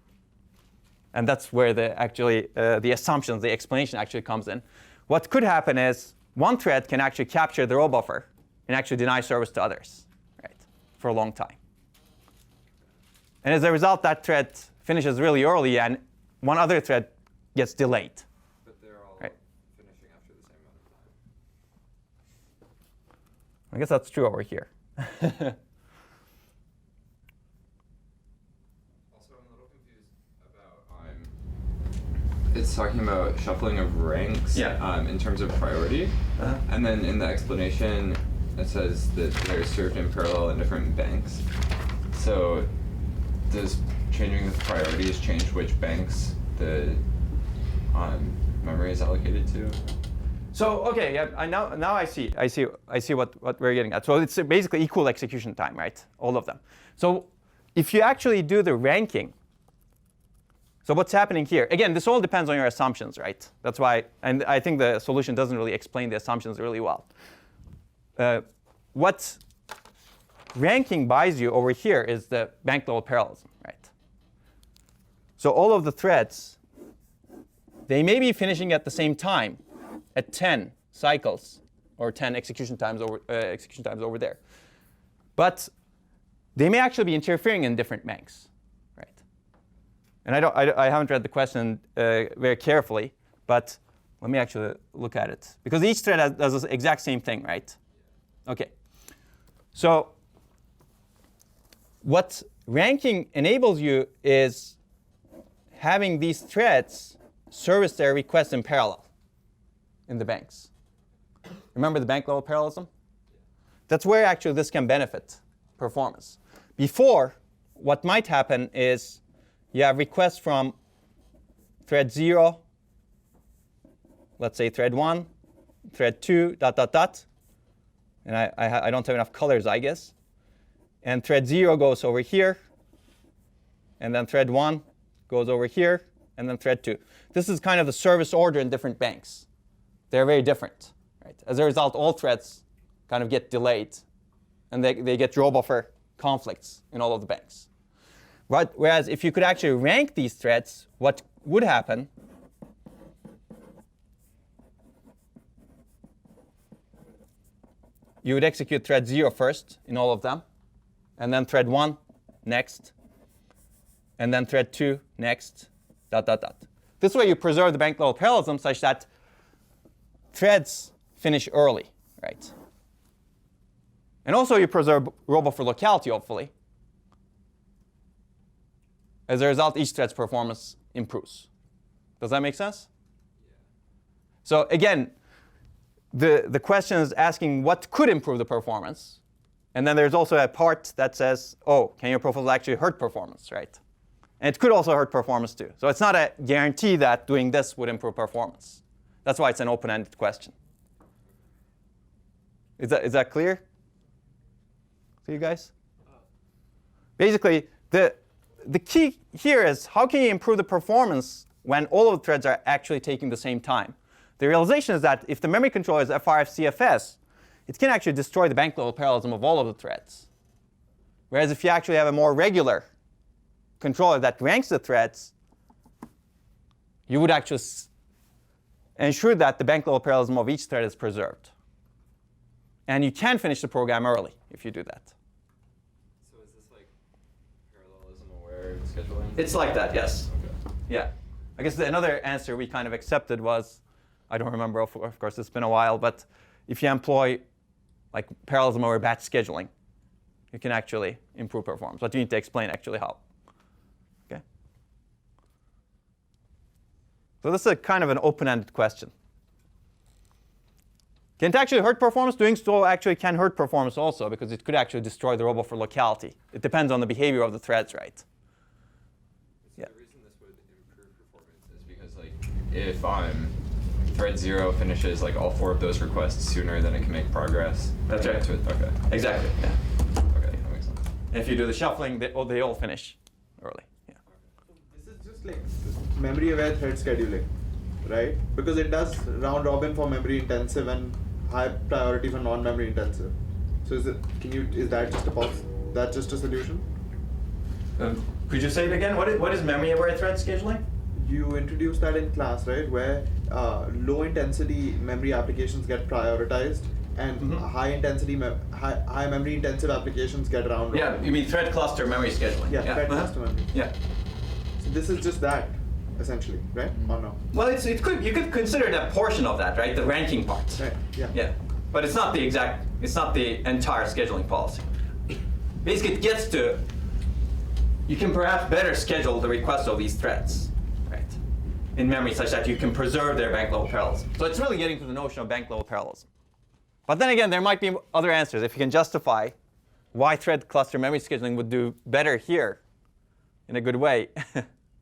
and that's where the assumptions, the explanation actually comes in. What could happen is one thread can actually capture the row buffer and actually deny service to others, right, for a long time. And as a result, that thread finishes really early, and one other thread gets delayed. But they're all right. finishing after the same amount of time. I guess that's true over here. Also, I'm a little confused about it's talking about shuffling of ranks in terms of priority. And then in the explanation, it says that they're served in parallel in different banks. So does changing the priorities change which banks the memory is allocated to? So okay, yeah, now I see what we're getting at. So it's basically equal execution time, right? All of them. So if you actually do the ranking, so what's happening here? Again, this all depends on your assumptions, right? That's why, and I think the solution doesn't really explain the assumptions really well. What ranking buys you over here is the bank level parallelism, right? So all of the threads, they may be finishing at the same time at 10 cycles or 10 execution times over there. But they may actually be interfering in different banks, right? And I haven't read the question very carefully, but let me actually look at it. Because each thread does the exact same thing, right? OK. So what ranking enables you is having these threads service their requests in parallel in the banks. Remember the bank level parallelism? That's where actually this can benefit performance. Before, what might happen is you have requests from thread 0, let's say thread 1, thread 2, ... And I don't have enough colors, I guess. And thread 0 goes over here. And then thread 1 goes over here. And then thread 2. This is kind of the service order in different banks. They're very different, right? As a result, all threads kind of get delayed. And they get row buffer conflicts in all of the banks. Right? Whereas if you could actually rank these threads, what would happen you would execute thread 0 first in all of them, and then thread 1 next, and then thread 2 next, ... This way you preserve the bank level parallelism such that threads finish early, right? And also you preserve row buffer locality, hopefully. As a result, each thread's performance improves. Does that make sense? Yeah. So again, the question is asking what could improve the performance. And then there's also a part that says, oh, can your proposal actually hurt performance, right? And it could also hurt performance too. So it's not a guarantee that doing this would improve performance. That's why it's an open-ended question. Is that clear to you guys? Basically, the key here is how can you improve the performance when all of the threads are actually taking the same time? The realization is that if the memory controller is FRF-CFS, it can actually destroy the bank level parallelism of all of the threads. Whereas if you actually have a more regular controller that ranks the threads, you would actually ensure that the bank level parallelism of each thread is preserved. And you can finish the program early if you do that. So is this like parallelism aware scheduling? It's like that, yes. Okay. Yeah. I guess another answer we kind of accepted was, I don't remember, of course it's been a while, but if you employ like parallelism over batch scheduling, you can actually improve performance. But you need to explain actually how. Okay. So this is a kind of an open-ended question. Can it actually hurt performance? Doing so actually can hurt performance also, because it could actually destroy the robot for locality. It depends on the behavior of the threads, right? So the reason this would improve performance is because like if thread 0 finishes like all 4 of those requests sooner than it can make progress. That's right. Okay. Exactly. Yeah. Okay, that makes sense. And if you do the shuffling, they all finish early. Yeah. This is just like memory-aware thread scheduling, right? Because it does round robin for memory intensive and high priority for non-memory intensive. So is that just a solution? Could you say it again? What is memory-aware thread scheduling? You introduced that in class, right? Where low-intensity memory applications get prioritized, and high memory intensive applications get round robin. Yeah, you mean thread cluster memory scheduling? Yeah, thread cluster memory. Yeah. So this is just that, essentially, right? Or no? Well, you could consider that portion of that, right? The ranking part. Right. Yeah. Yeah, but it's not the entire scheduling policy. Basically, it gets to, you can perhaps better schedule the requests of these threads, right, in memory such that you can preserve their bank level parallelism. So it's really getting to the notion of bank level parallelism. But then again, there might be other answers. If you can justify why thread cluster memory scheduling would do better here in a good way,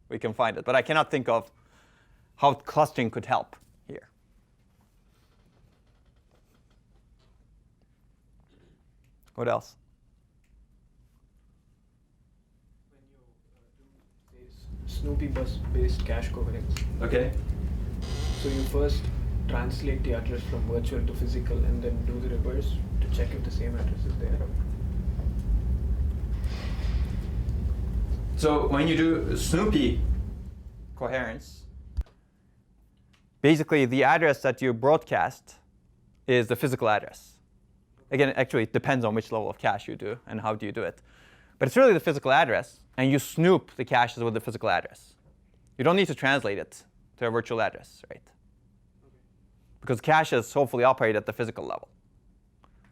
we can find it. But I cannot think of how clustering could help here. What else? When you do Snoopy bus-based cache coherence, Okay. so you first translate the address from virtual to physical and then do the reverse to check if the same address is there. So when you do Snoopy coherence, basically the address that you broadcast is the physical address. Again, actually, it depends on which level of cache you do and how do you do it. But it's really the physical address, and you snoop the caches with the physical address. You don't need to translate it to a virtual address, right? Because caches hopefully operate at the physical level.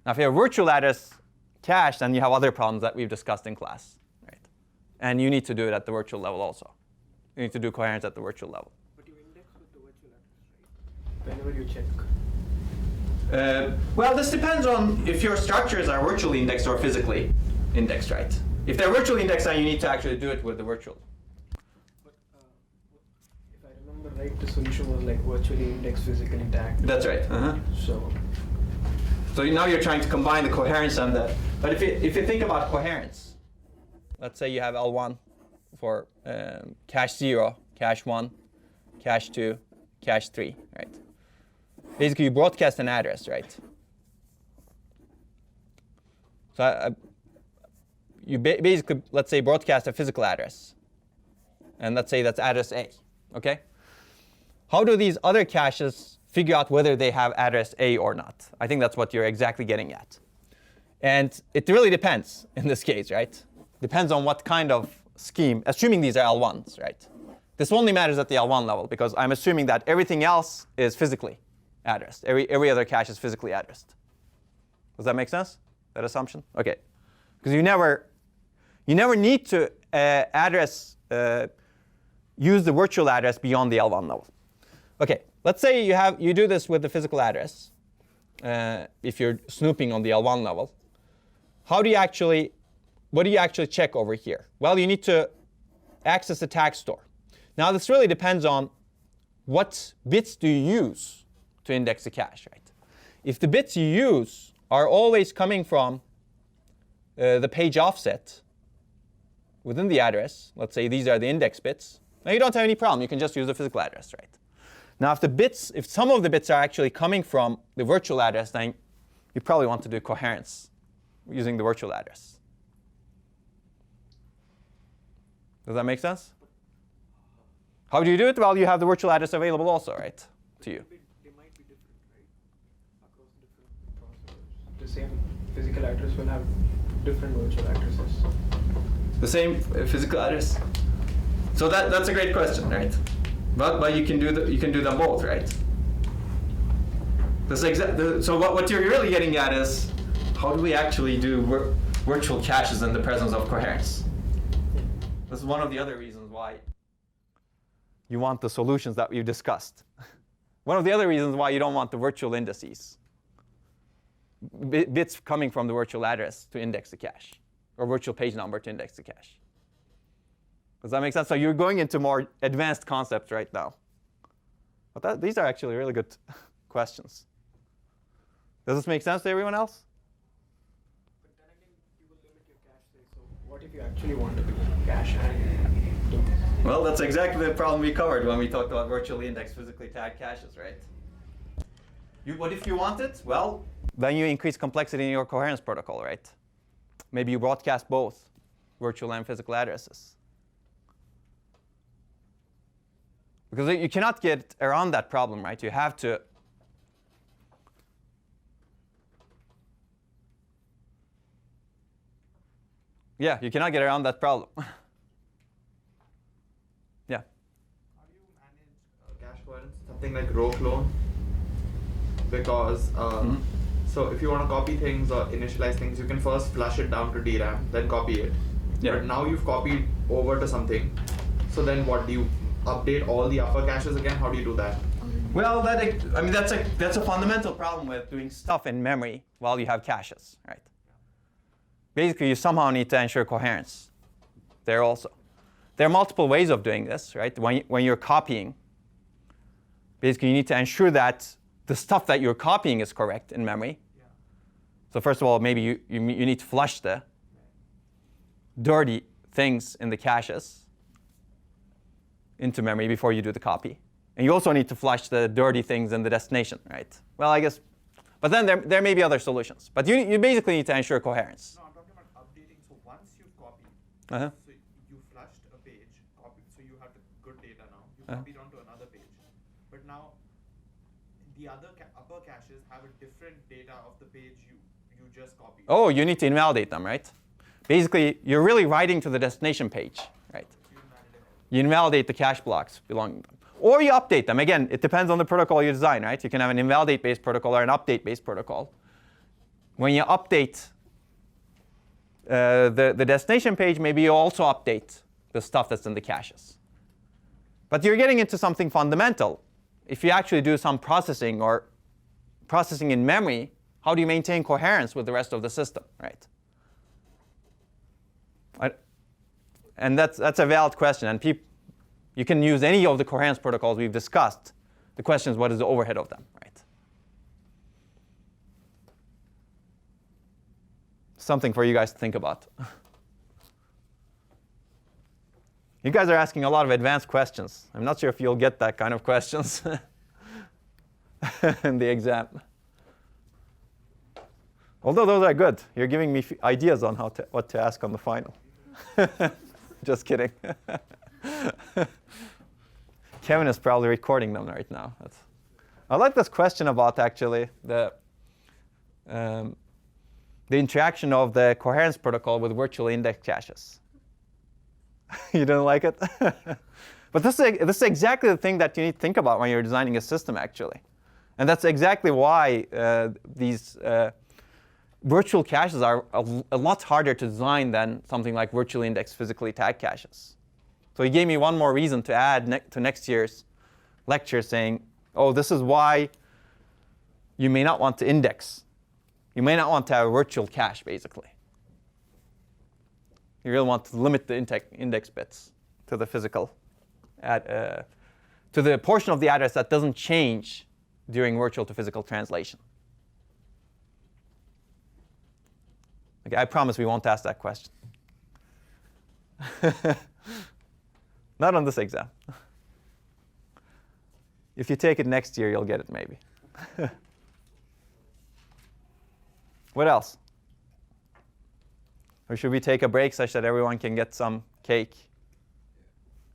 Now, if you have a virtual address cache, then you have other problems that we've discussed in class, right? And you need to do it at the virtual level also. You need to do coherence at the virtual level. But you index with the virtual address, right? Whenever you check. Well, this depends on if your structures are virtually indexed or physically indexed, right? If they're virtually indexed, then you need to actually do it with the virtual. But if I remember right, the solution was like virtually indexed, physically intact. That's right. So now you're trying to combine the coherence and the. But if you think about coherence, let's say you have L1 for cache 0, cache 1, cache 2, cache 3, right? Basically, you broadcast an address, right? So you basically, let's say, broadcast a physical address. And let's say that's address A, okay? How do these other caches figure out whether they have address A or not? I think that's what you're exactly getting at. And it really depends in this case, right? Depends on what kind of scheme, assuming these are L1s, right? This only matters at the L1 level because I'm assuming that everything else is physically addressed. Every other cache is physically addressed. Does that make sense? That assumption? Okay. Because you never need to use the virtual address beyond the L1 level. Okay. Let's say you do this with the physical address. If you're snooping on the L1 level, what do you actually check over here? Well, you need to access the tag store. Now, this really depends on what bits do you use to index the cache, right? If the bits you use are always coming from the page offset within the address, let's say these are the index bits, now you don't have any problem. You can just use the physical address, right? Now, if some of the bits are actually coming from the virtual address, then you probably want to do coherence using the virtual address. Does that make sense? How do you do it? Well, you have the virtual address available also, right, to you. They might be different, right? Across different processors. The same physical address will have different virtual addresses. The same physical address? So that's a great question, right? But you can do them both, right? So what you're really getting at is, how do we actually do virtual caches in the presence of coherence? This is one of the other reasons why you want the solutions that we've discussed. One of the other reasons why you don't want the virtual indices, bits coming from the virtual address to index the cache, or virtual page number to index the cache. Does that make sense? So you're going into more advanced concepts right now. But these are actually really good questions. Does this make sense to everyone else? But then again, you will limit your cache space. So what if you actually want to be cache and do? Well, that's exactly the problem we covered when we talked about virtually indexed physically tagged caches, right? What if you want it? Well, then you increase complexity in your coherence protocol, right? Maybe you broadcast both virtual and physical addresses. Because you cannot get around that problem, right? You have to. Yeah, you cannot get around that problem. Yeah. How do you manage cache coherence? Something like row clone? Because so if you want to copy things or initialize things, you can first flush it down to DRAM, then copy it. Yeah. But now you've copied over to something. So then what, do you update all the upper caches again? How do you do that? Well, that's a fundamental problem with doing stuff in memory while you have caches, right? Basically, you somehow need to ensure coherence there also. There are multiple ways of doing this, right? When you're copying, basically you need to ensure that the stuff that you're copying is correct in memory. Yeah. So first of all, maybe you need to flush the dirty things in the caches into memory before you do the copy. And you also need to flush the dirty things in the destination, right? Well, I guess, but then there may be other solutions. But you basically need to ensure coherence. No, I'm talking about updating. So once you've copied, Uh-huh. so you flushed a page, copied, so you have the good data now. You Uh-huh. copied onto another page. But now the other upper caches have a different data of the page you just copied. Oh, you need to invalidate them, right? Basically, you're really writing to the destination page, right? You invalidate the cache blocks belonging to them. Or you update them. Again, it depends on the protocol you design, right? You can have an invalidate-based protocol or an update-based protocol. When you update the destination page, maybe you also update the stuff that's in the caches. But you're getting into something fundamental. If you actually do some processing or processing in memory, how do you maintain coherence with the rest of the system, right? And that's a valid question. And you can use any of the coherence protocols we've discussed. The question is, what is the overhead of them, right? Something for you guys to think about. You guys are asking a lot of advanced questions. I'm not sure if you'll get that kind of questions in the exam. Although those are good. You're giving me ideas on what to ask on the final. Just kidding. Kevin is probably recording them right now. I like this question about actually the interaction of the coherence protocol with virtual index caches. You don't like it? But this is exactly the thing that you need to think about when you're designing a system, actually. And that's exactly why these virtual caches are a lot harder to design than something like virtually indexed physically tagged caches. So he gave me one more reason to add to next year's lecture, saying, oh, this is why you may not want to index. You may not want to have a virtual cache, basically. You really want to limit the index bits to the physical, to the portion of the address that doesn't change during virtual to physical translation. Okay, I promise we won't ask that question. Not on this exam. If you take it next year, you'll get it maybe. What else? Or should we take a break such that everyone can get some cake?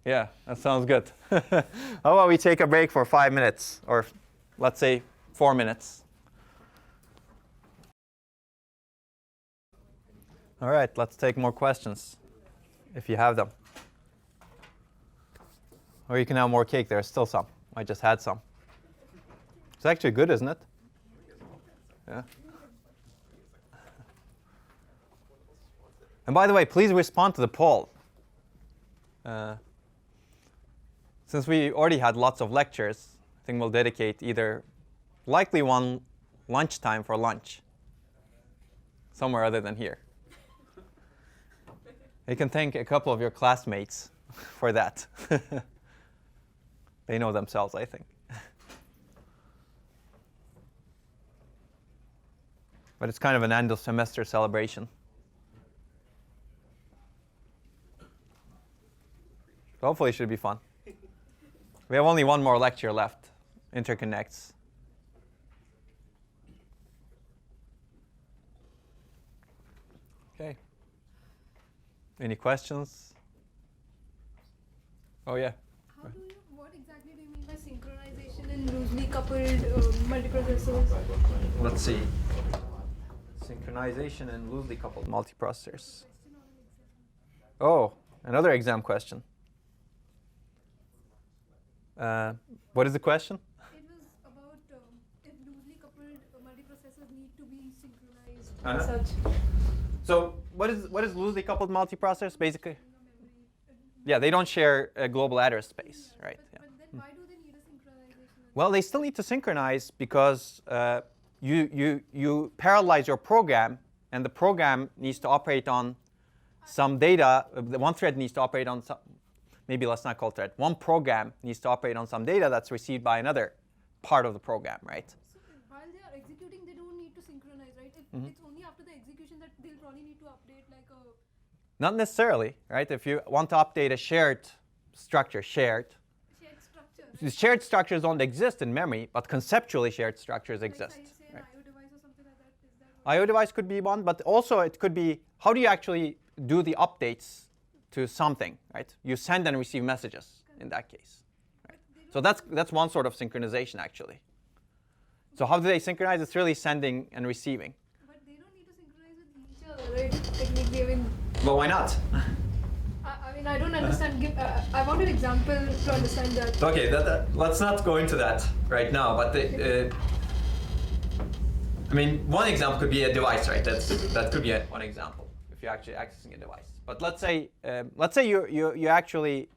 Yeah, that sounds good. How about we take a break for 5 minutes, or let's say 4 minutes. All right, let's take more questions, if you have them. Or you can have more cake. There's still some. I just had some. It's actually good, isn't it? Yeah. And by the way, please respond to the poll. Since we already had lots of lectures, I think we'll dedicate either likely one lunchtime for lunch, somewhere other than here. You can thank a couple of your classmates for that. They know themselves, I think. But it's kind of an end of semester celebration. So hopefully it should be fun. We have only one more lecture left, interconnects. Okay. Any questions? Oh yeah. What exactly do you mean by synchronization in loosely coupled multiprocessors? Let's see. Synchronization in loosely coupled multiprocessors. Oh, another exam question. What is the question? It was about if loosely coupled multiprocessors need to be synchronized Uh-huh. and such. So what is loosely coupled multiprocessors basically? Yeah, they don't share a global address space, right? Yeah. But then why do they need a synchronization? Well, they still need to synchronize because you parallelize your program, and the program needs to operate on some data. The one thread needs to operate on some. Maybe let's not call it thread. One program needs to operate on some data that's received by another part of the program, right? So while they are executing, they don't need to synchronize, right? If it's only after the execution that they'll probably need to update like a. Not necessarily, right? If you want to update a shared structure, Shared structure. the shared structures don't exist in memory, but conceptually shared structures Like exist. say an Right? IO device or something like that. Is that what? IO device could be one, but also it could be how do you actually do the updates to something, right? You send and receive messages in that case. Right? So that's one sort of synchronization actually. So how do they synchronize? It's really sending and receiving. But they don't need to synchronize with each other, right? Technically, I mean, Well, why not? I mean, I don't understand. I want an example to understand that. Okay, let's not go into that right now. But I mean, one example could be a device, right? That could be one example if you're actually accessing a device. But let's say you actually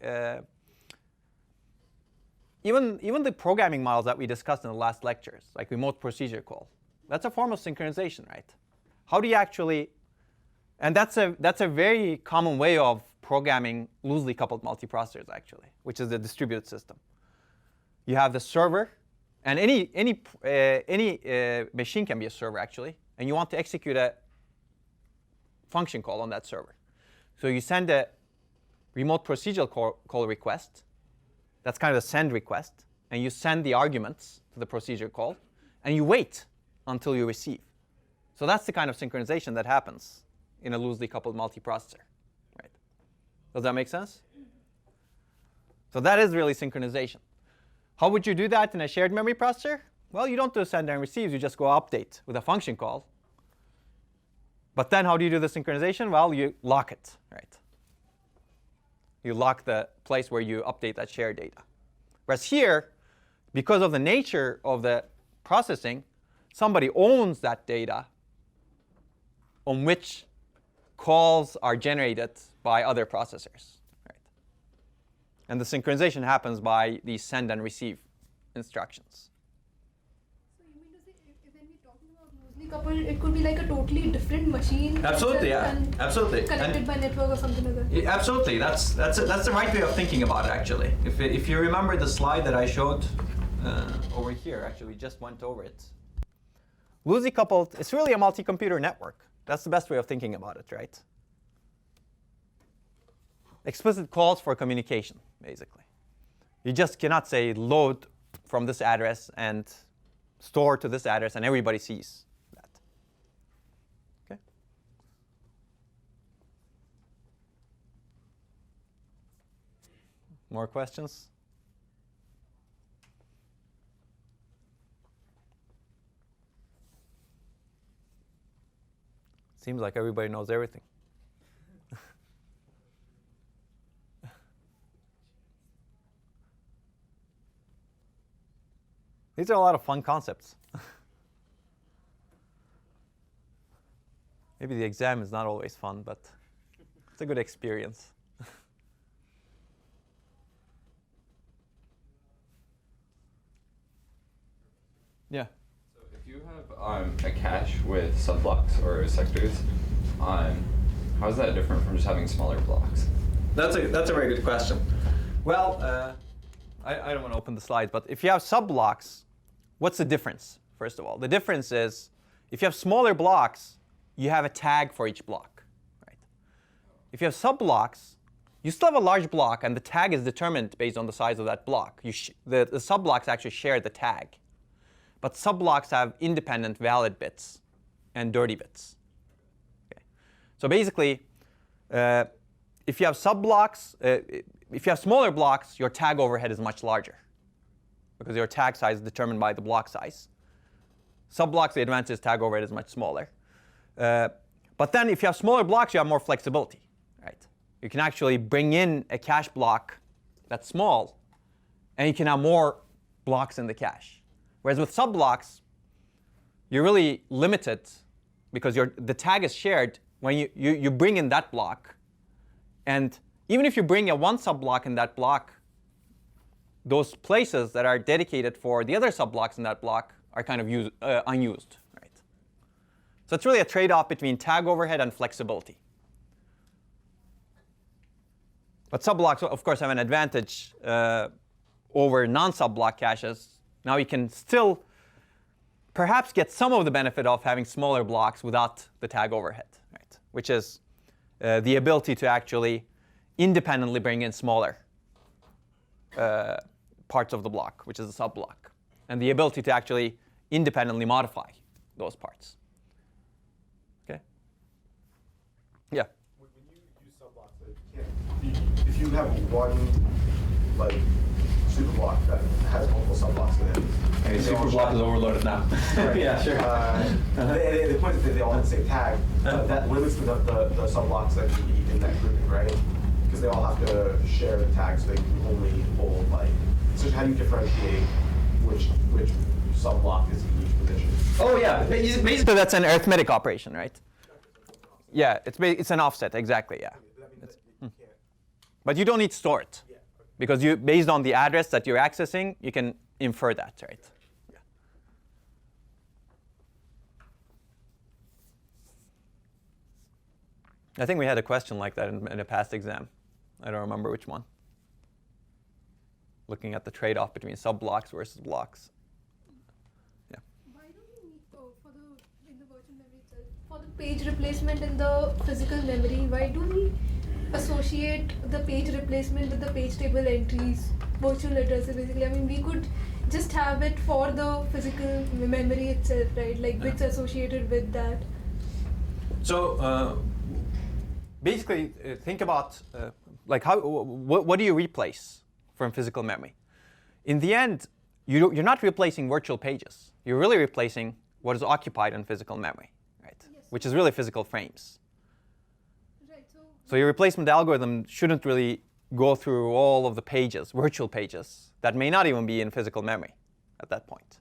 even the programming models that we discussed in the last lectures, like remote procedure call, that's a form of synchronization, right? How do you actually, and that's a very common way of programming loosely coupled multiprocessors actually, which is the distributed system. You have the server, and any machine can be a server actually, and you want to execute a function call on that server. So you send a remote procedural call request. That's kind of a send request. And you send the arguments to the procedure call. And you wait until you receive. So that's the kind of synchronization that happens in a loosely coupled multiprocessor. Right? Does that make sense? So that is really synchronization. How would you do that in a shared memory processor? Well, you don't do send and receive. You just go update with a function call. But then how do you do the synchronization? Well, you lock it, right? You lock the place where you update that shared data. Whereas here, because of the nature of the processing, somebody owns that data on which calls are generated by other processors, right? And the synchronization happens by these send and receive instructions. So you mean to say, if when we're talking about loosely coupled, it could be like a totally different machine. Absolutely, yeah, and absolutely. Connected by network or something like that. Yeah, absolutely, that's the right way of thinking about it actually. If you remember the slide that I showed over here, actually we just went over it. Loosely coupled, it's really a multi-computer network. That's the best way of thinking about it, right? Explicit calls for communication, basically. You just cannot say load from this address and store to this address and everybody sees that. Okay? More questions? Seems like everybody knows everything. These are a lot of fun concepts. Maybe the exam is not always fun, but it's a good experience. Yeah. So if you have a cache with subblocks or sectors, how is that different from just having smaller blocks? That's a very good question. Well, I don't want to open the slide, but if you have subblocks, what's the difference? First of all, the difference is if you have smaller blocks, you have a tag for each block, right? If you have subblocks, you still have a large block, and the tag is determined based on the size of that block. The subblocks actually share the tag, but subblocks have independent valid bits and dirty bits. Okay. So basically, if you have subblocks, if you have smaller blocks, your tag overhead is much larger because your tag size is determined by the block size. Subblocks, the advantage is tag overhead is much smaller. But then if you have smaller blocks, you have more flexibility, right? You can actually bring in a cache block that's small, and you can have more blocks in the cache. Whereas with subblocks, you're really limited because the tag is shared when you bring in that block. And even if you bring one subblock in that block, those places that are dedicated for the other subblocks in that block are kind of unused. Right? So it's really a trade-off between tag overhead and flexibility. But subblocks, of course, have an advantage over non-subblock caches. Now you can still perhaps get some of the benefit of having smaller blocks without the tag overhead, right? Which is the ability to actually independently bring in smaller parts of the block, which is a subblock, and the ability to actually independently modify those parts. Okay? Yeah? When you use subblocks, if you have one like super block that has multiple sublocks in it. Okay, super block is overloaded now. Right. Yeah, sure. The point is that they all have the same tag. That limits the subblocks that can be in that grouping, right? Because they all have to share the tag, so they can only hold like. So how do you differentiate which subblock is in each position? Oh yeah, basically that's an arithmetic operation, right? Yeah, it's an offset, exactly. Yeah. But you don't need to store it, because based on the address that you're accessing, you can infer that, right? Yeah. I think we had a question like that in a past exam. I don't remember which one. Looking at the trade-off between subblocks versus blocks. Yeah. Why do we need in the virtual memory itself for the page replacement in the physical memory? Why do we associate the page replacement with the page table entries, virtual addresses? Basically, I mean, we could just have it for the physical memory itself, right? Like bits associated with that. So basically, think about like what do you replace from physical memory? In the end, you're not replacing virtual pages. You're really replacing what is occupied in physical memory, right? Yes. Which is really physical frames. Right. So your replacement algorithm shouldn't really go through all of the pages, virtual pages, that may not even be in physical memory at that point.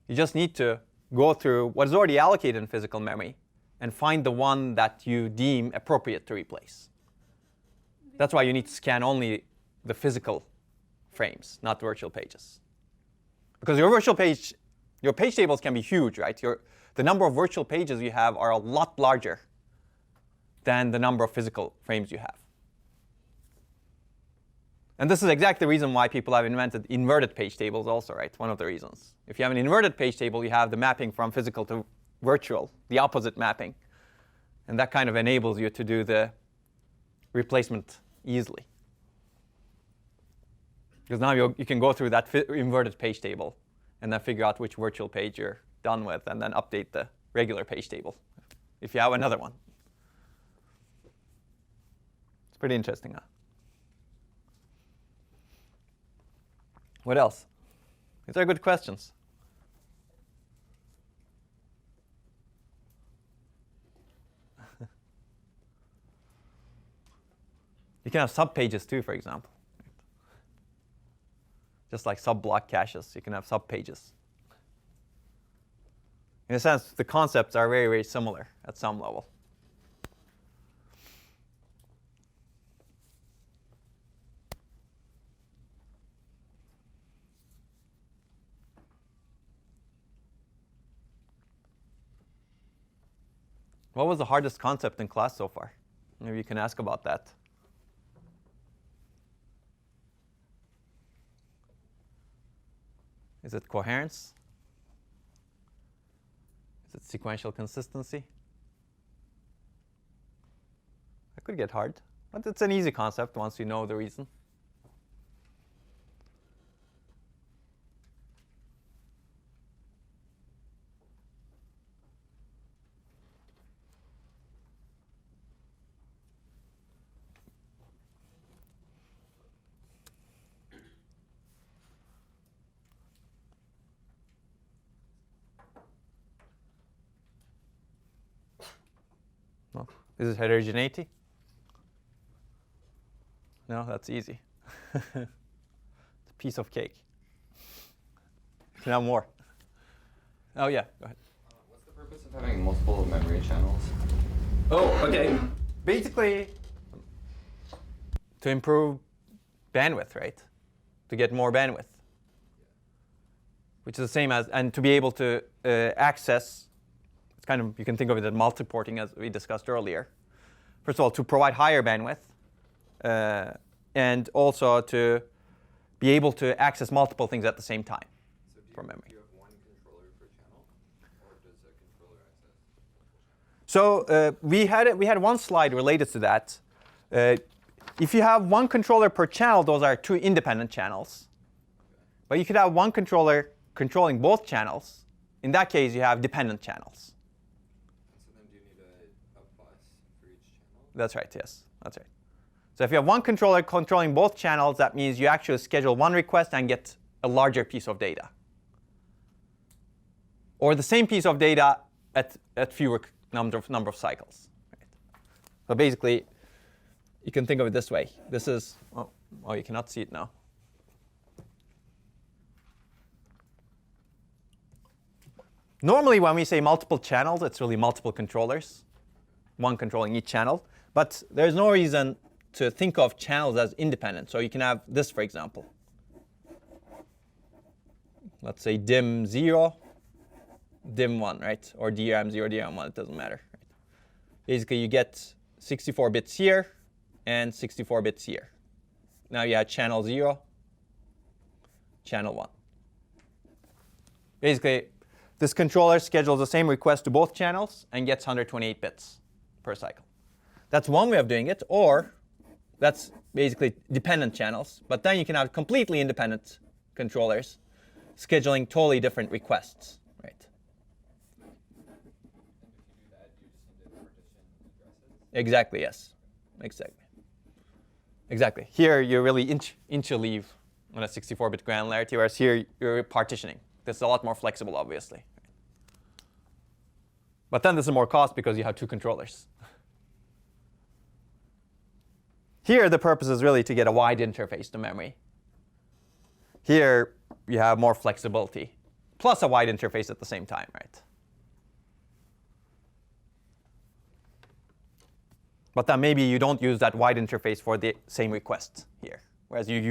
You just need to go through what is already allocated in physical memory and find the one that you deem appropriate to replace. That's why you need to scan only the physical frames, not virtual pages. Because your page tables can be huge, right? The number of virtual pages you have are a lot larger than the number of physical frames you have. And this is exactly the reason why people have invented inverted page tables also, right? One of the reasons. If you have an inverted page table, you have the mapping from physical to virtual, the opposite mapping. And that kind of enables you to do the replacement easily. Because now you can go through that inverted page table and then figure out which virtual page you're done with and then update the regular page table if you have another one. It's pretty interesting, huh? What else? These are good questions. You can have subpages too, for example. just like sub-block caches. You can have sub-pages. In a sense, the concepts are very, very similar at some level. What was the hardest concept in class so far? Maybe you can ask about that. Is it coherence? Is it sequential consistency? That could get hard, but it's an easy concept once you know the reason. No. Is it heterogeneity? No, that's easy. It's a piece of cake. You can have more. Oh yeah, go ahead. What's the purpose of having multiple memory channels? Oh, okay. Basically, to improve bandwidth, right? To get more bandwidth. Which is the same as, and to be able to access, it's kind of, you can think of it as multiporting as we discussed earlier. First of all, to provide higher bandwidth, and also to be able to access multiple things at the same time from memory. Do you have one controller per channel, or does a controller access? So we had one slide related to that. If you have one controller per channel, those are two independent channels. But you could have one controller controlling both channels. In that case, you have dependent channels. So then do you need a bus for each channel? That's right, yes. That's right. So if you have one controller controlling both channels, that means you actually schedule one request and get a larger piece of data. Or the same piece of data at fewer number of cycles. Right? So basically, you can think of it this way. This is, oh, you cannot see it now. Normally, when we say multiple channels, it's really multiple controllers, one controlling each channel. But there's no reason to think of channels as independent. So you can have this, for example. Let's say DIM 0, DIM 1, right? Or DRAM 0, DRAM 1, it doesn't matter. Right? Basically, you get 64 bits here and 64 bits here. Now you have channel 0, channel 1. Basically, this controller schedules the same request to both channels and gets 128 bits per cycle. That's one way of doing it, or that's basically dependent channels. But then you can have completely independent controllers scheduling totally different requests, right? And if you do that, you just need to partition addresses? Exactly, yes. Exactly. Here, you're really inch-leave on a 64-bit granularity, whereas here, you're partitioning. This is a lot more flexible, obviously. But then this is more cost because you have two controllers. Here, the purpose is really to get a wide interface to memory. Here, you have more flexibility, plus a wide interface at the same time, right? But then maybe you don't use that wide interface for the same request here, whereas you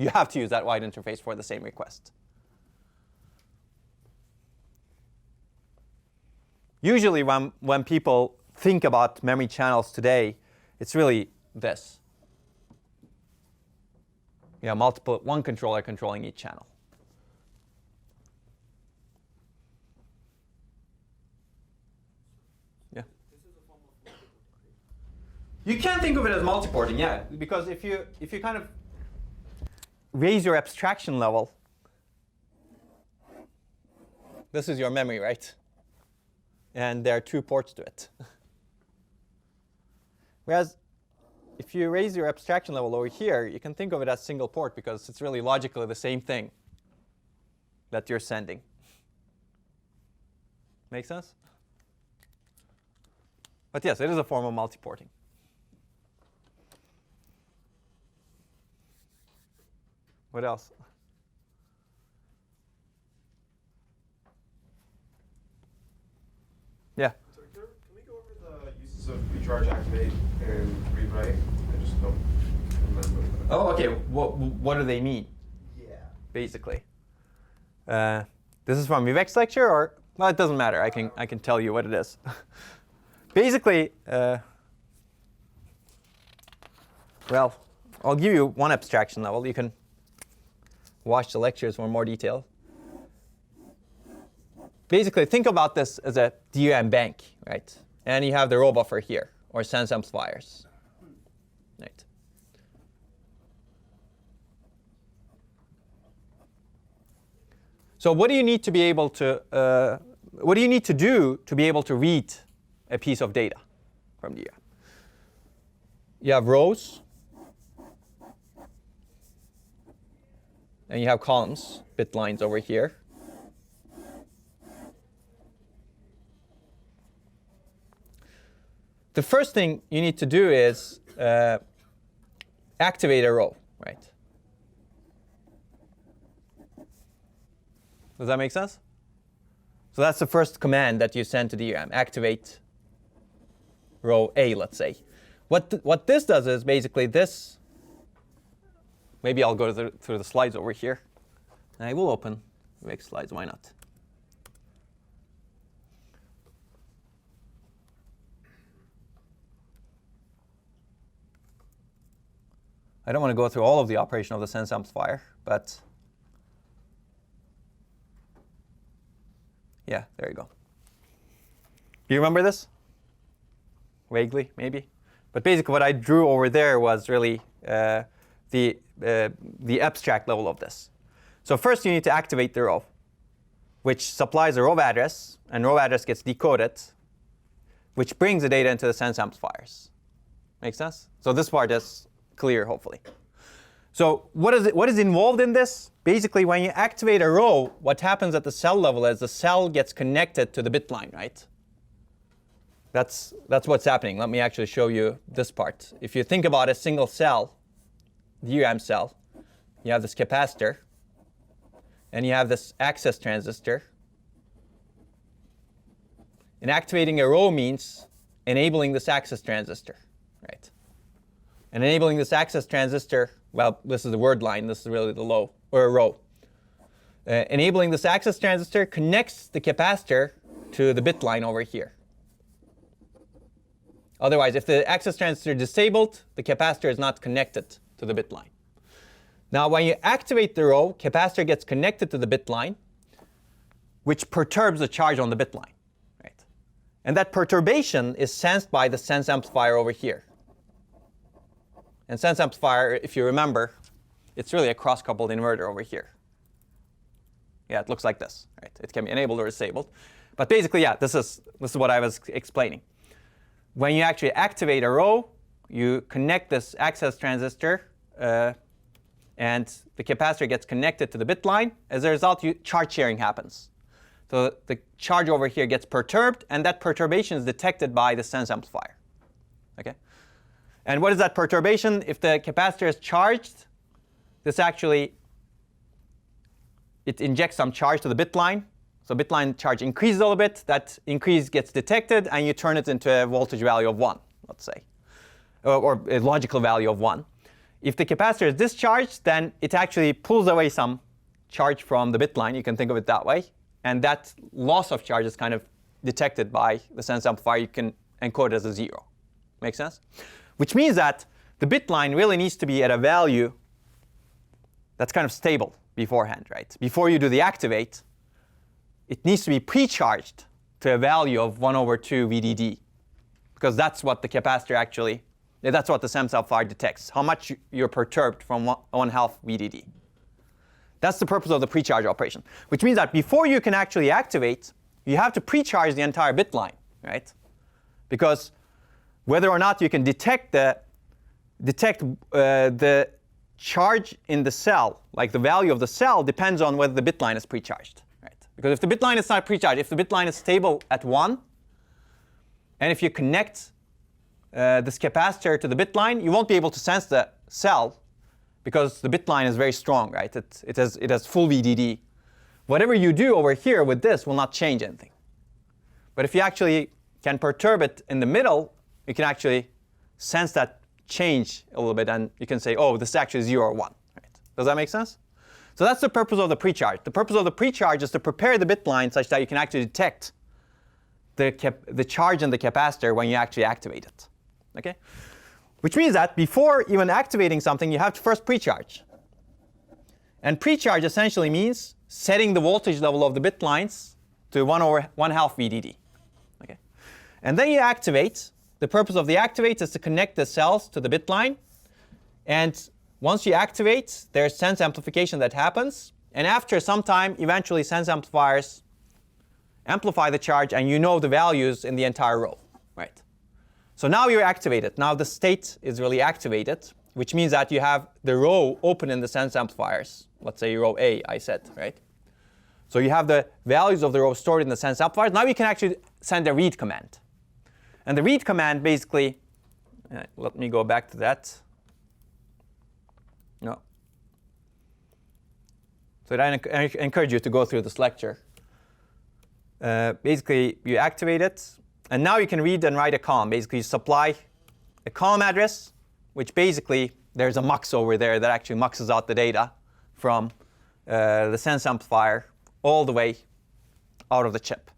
have to use that wide interface for the same request. Usually when people think about memory channels today, it's really this. You have one controller controlling each channel. Yeah. You can think of it as multiporting, yeah, because if you kind of raise your abstraction level, this is your memory, right? And there are two ports to it. Whereas if you raise your abstraction level over here, you can think of it as single port because it's really logically the same thing that you're sending. Make sense? But yes, it is a form of multiporting. What else? Yeah. So can we go over the uses of recharge, activate, and read write? I just don't remember. Oh, okay. What do they mean, Yeah. basically? This is from Vivek's lecture, or well, it doesn't matter. I can tell you what it is. Basically, well, I'll give you one abstraction level. You can watch the lectures for more detail. Basically, think about this as a DRAM bank, right? And you have the row buffer here, or sense amplifiers, right? So what do you need to be able to, what do you need to do to be able to read a piece of data from DRAM? You have rows, and you have columns, bit lines over here. The first thing you need to do is activate a row, right? Does that make sense? So that's the first command that you send to DRAM, activate row A, let's say. What this does is basically this. Maybe I'll go through the slides over here. I will open make slides, why not? I don't want to go through all of the operation of the sense amplifier, but yeah, there you go. Do you remember this? Vaguely, maybe. But basically what I drew over there was really the abstract level of this. So first you need to activate the row, which supplies a row address, and row address gets decoded, which brings the data into the sense amplifiers. Make sense? So this part is clear, hopefully. So what is involved in this? Basically, when you activate a row, what happens at the cell level is the cell gets connected to the bit line, right? That's what's happening. Let me actually show you this part. If you think about a single cell, DRAM cell, you have this capacitor, and you have this access transistor. And activating a row means enabling this access transistor, right? And enabling this access transistor, well, this is the word line. This is really the low, or a row. Enabling this access transistor connects the capacitor to the bit line over here. Otherwise, if the access transistor is disabled, the capacitor is not connected to the bit line. Now, when you activate the row, capacitor gets connected to the bit line, which perturbs the charge on the bit line, right? And that perturbation is sensed by the sense amplifier over here. And sense amplifier, if you remember, it's really a cross-coupled inverter over here. Yeah, it looks like this, right? It can be enabled or disabled. But basically, yeah, this is what I was explaining. When you actually activate a row, you connect this access transistor, and the capacitor gets connected to the bit line. As a result, charge sharing happens. So the charge over here gets perturbed, and that perturbation is detected by the sense amplifier. Okay? And what is that perturbation? If the capacitor is charged, this actually, it injects some charge to the bit line. So bit line charge increases a little bit. That increase gets detected, and you turn it into a voltage value of 1, let's say, or a logical value of 1. If the capacitor is discharged, then it actually pulls away some charge from the bit line. You can think of it that way. And that loss of charge is kind of detected by the sense amplifier. You can encode it as a 0. Make sense? Which means that the bit line really needs to be at a value that's kind of stable beforehand, right? Before you do the activate, it needs to be pre-charged to a value of 1/2 VDD, because that's what the capacitor actually, that's what the sense amplifier detects, how much you're perturbed from 1/2 VDD. That's the purpose of the pre-charge operation, which means that before you can actually activate, you have to pre-charge the entire bit line, right? Because whether or not you can detect the charge in the cell, like the value of the cell, depends on whether the bit line is pre-charged, right? Because if the bit line is not pre-charged, if the bit line is stable at 1, and if you connect this capacitor to the bit line, you won't be able to sense the cell because the bit line is very strong, right? It has full VDD. Whatever you do over here with this will not change anything. But if you actually can perturb it in the middle, you can actually sense that change a little bit, and you can say, oh, this is actually 0 or 1. Right? Does that make sense? So that's the purpose of the precharge. The purpose of the precharge is to prepare the bit line such that you can actually detect the charge in the capacitor when you actually activate it. Okay? Which means that before even activating something, you have to first precharge. And precharge essentially means setting the voltage level of the bit lines to 1/1/2 VDD. Okay? And then you activate. The purpose of the activate is to connect the cells to the bit line. And once you activate, there's sense amplification that happens. And after some time, eventually sense amplifiers amplify the charge, and you know the values in the entire row. Right? So now you're activated. Now the state is really activated, which means that you have the row open in the sense amplifiers. Let's say row A, I said, right? So you have the values of the row stored in the sense amplifiers. Now you can actually send a read command. And the read command basically, let me go back to that. No. So I encourage you to go through this lecture. Basically, you activate it, and now you can read and write a column. Basically, you supply a column address, which basically there's a mux over there that actually muxes out the data from the sense amplifier all the way out of the chip.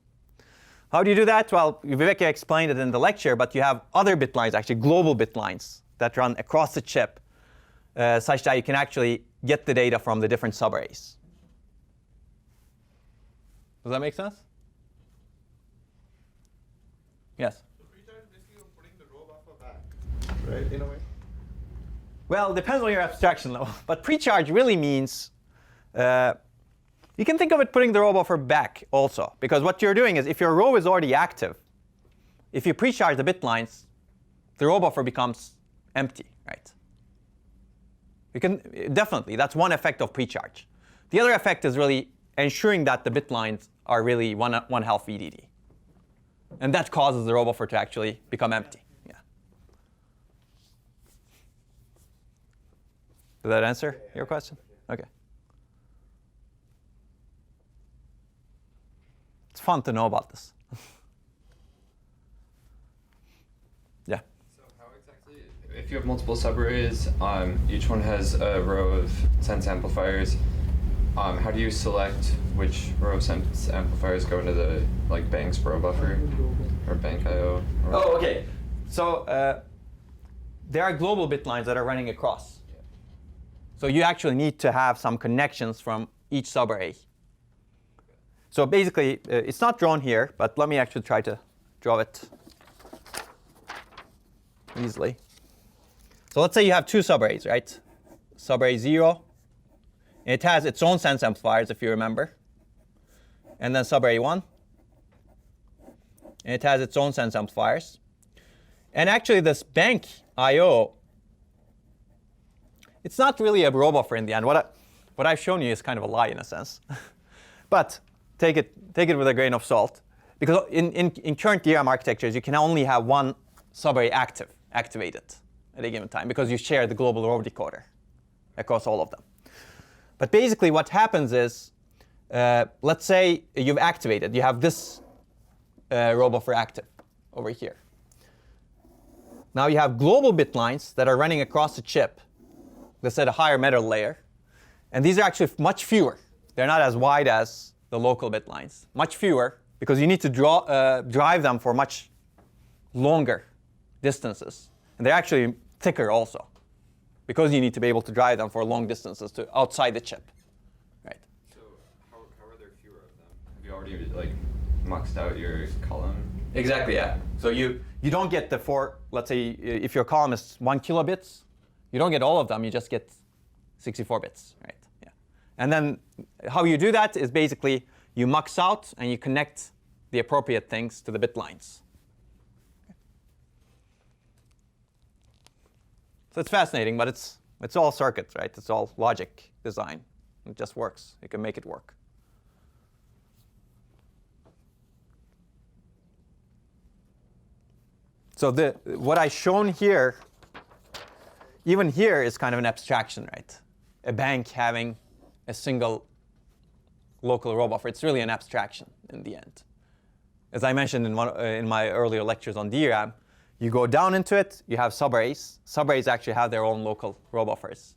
How do you do that? Well, Vivek explained it in the lecture, but you have other bit lines, actually global bit lines, that run across the chip such that you can actually get the data from the different subarrays. Does that make sense? Yes? So precharge is basically putting the row buffer back, right, in a way? Well, it depends on your abstraction level. But precharge really means, you can think of it putting the row buffer back also. Because what you're doing is, if your row is already active, if you precharge the bit lines, the row buffer becomes empty, right? You can definitely, that's one effect of precharge. The other effect is really ensuring that the bit lines are really 1/2 VDD. And that causes the row buffer to actually become empty. Yeah. Did that answer your question? OK. It's fun to know about this. Yeah. So how exactly, if you have multiple subarrays, each one has a row of sense amplifiers, how do you select which row of sense amplifiers go into the bank's row buffer or bank IO? Oh, OK. So there are global bit lines that are running across. Yeah. So you actually need to have some connections from each subarray. So basically, it's not drawn here, but let me actually try to draw it easily. So let's say you have two subarrays, right? Subarray 0. It has its own sense amplifiers, if you remember. And then subarray 1. And it has its own sense amplifiers. And actually, this bank I/O, it's not really a row buffer in the end. What I've shown you is kind of a lie in a sense. But take it with a grain of salt. Because in current DRAM architectures, you can only have one subarray activated at a given time, because you share the global row decoder across all of them. But basically, what happens is, let's say you've activated. You have this row buffer active over here. Now you have global bit lines that are running across the chip that's at a higher metal layer. And these are actually much fewer. They're not as wide as the local bit lines. Much fewer, because you need to drive them for much longer distances. And they're actually thicker also, because you need to be able to drive them for long distances to outside the chip, right? So how are there fewer of them? Have you already muxed out your column? Exactly, yeah. So you don't get the let's say if your column is 1 kilobits, you don't get all of them, you just get 64 bits, right? Yeah. And then how you do that is basically you mux out and you connect the appropriate things to the bit lines. So it's fascinating, but it's all circuits, right? It's all logic design. It just works. You can make it work. So what I've shown here, even here, is kind of an abstraction, right? A bank having a single local row buffer. It's really an abstraction in the end. as I mentioned in my earlier lectures on DRAM, you go down into it, you have subarrays. Subarrays actually have their own local row buffers,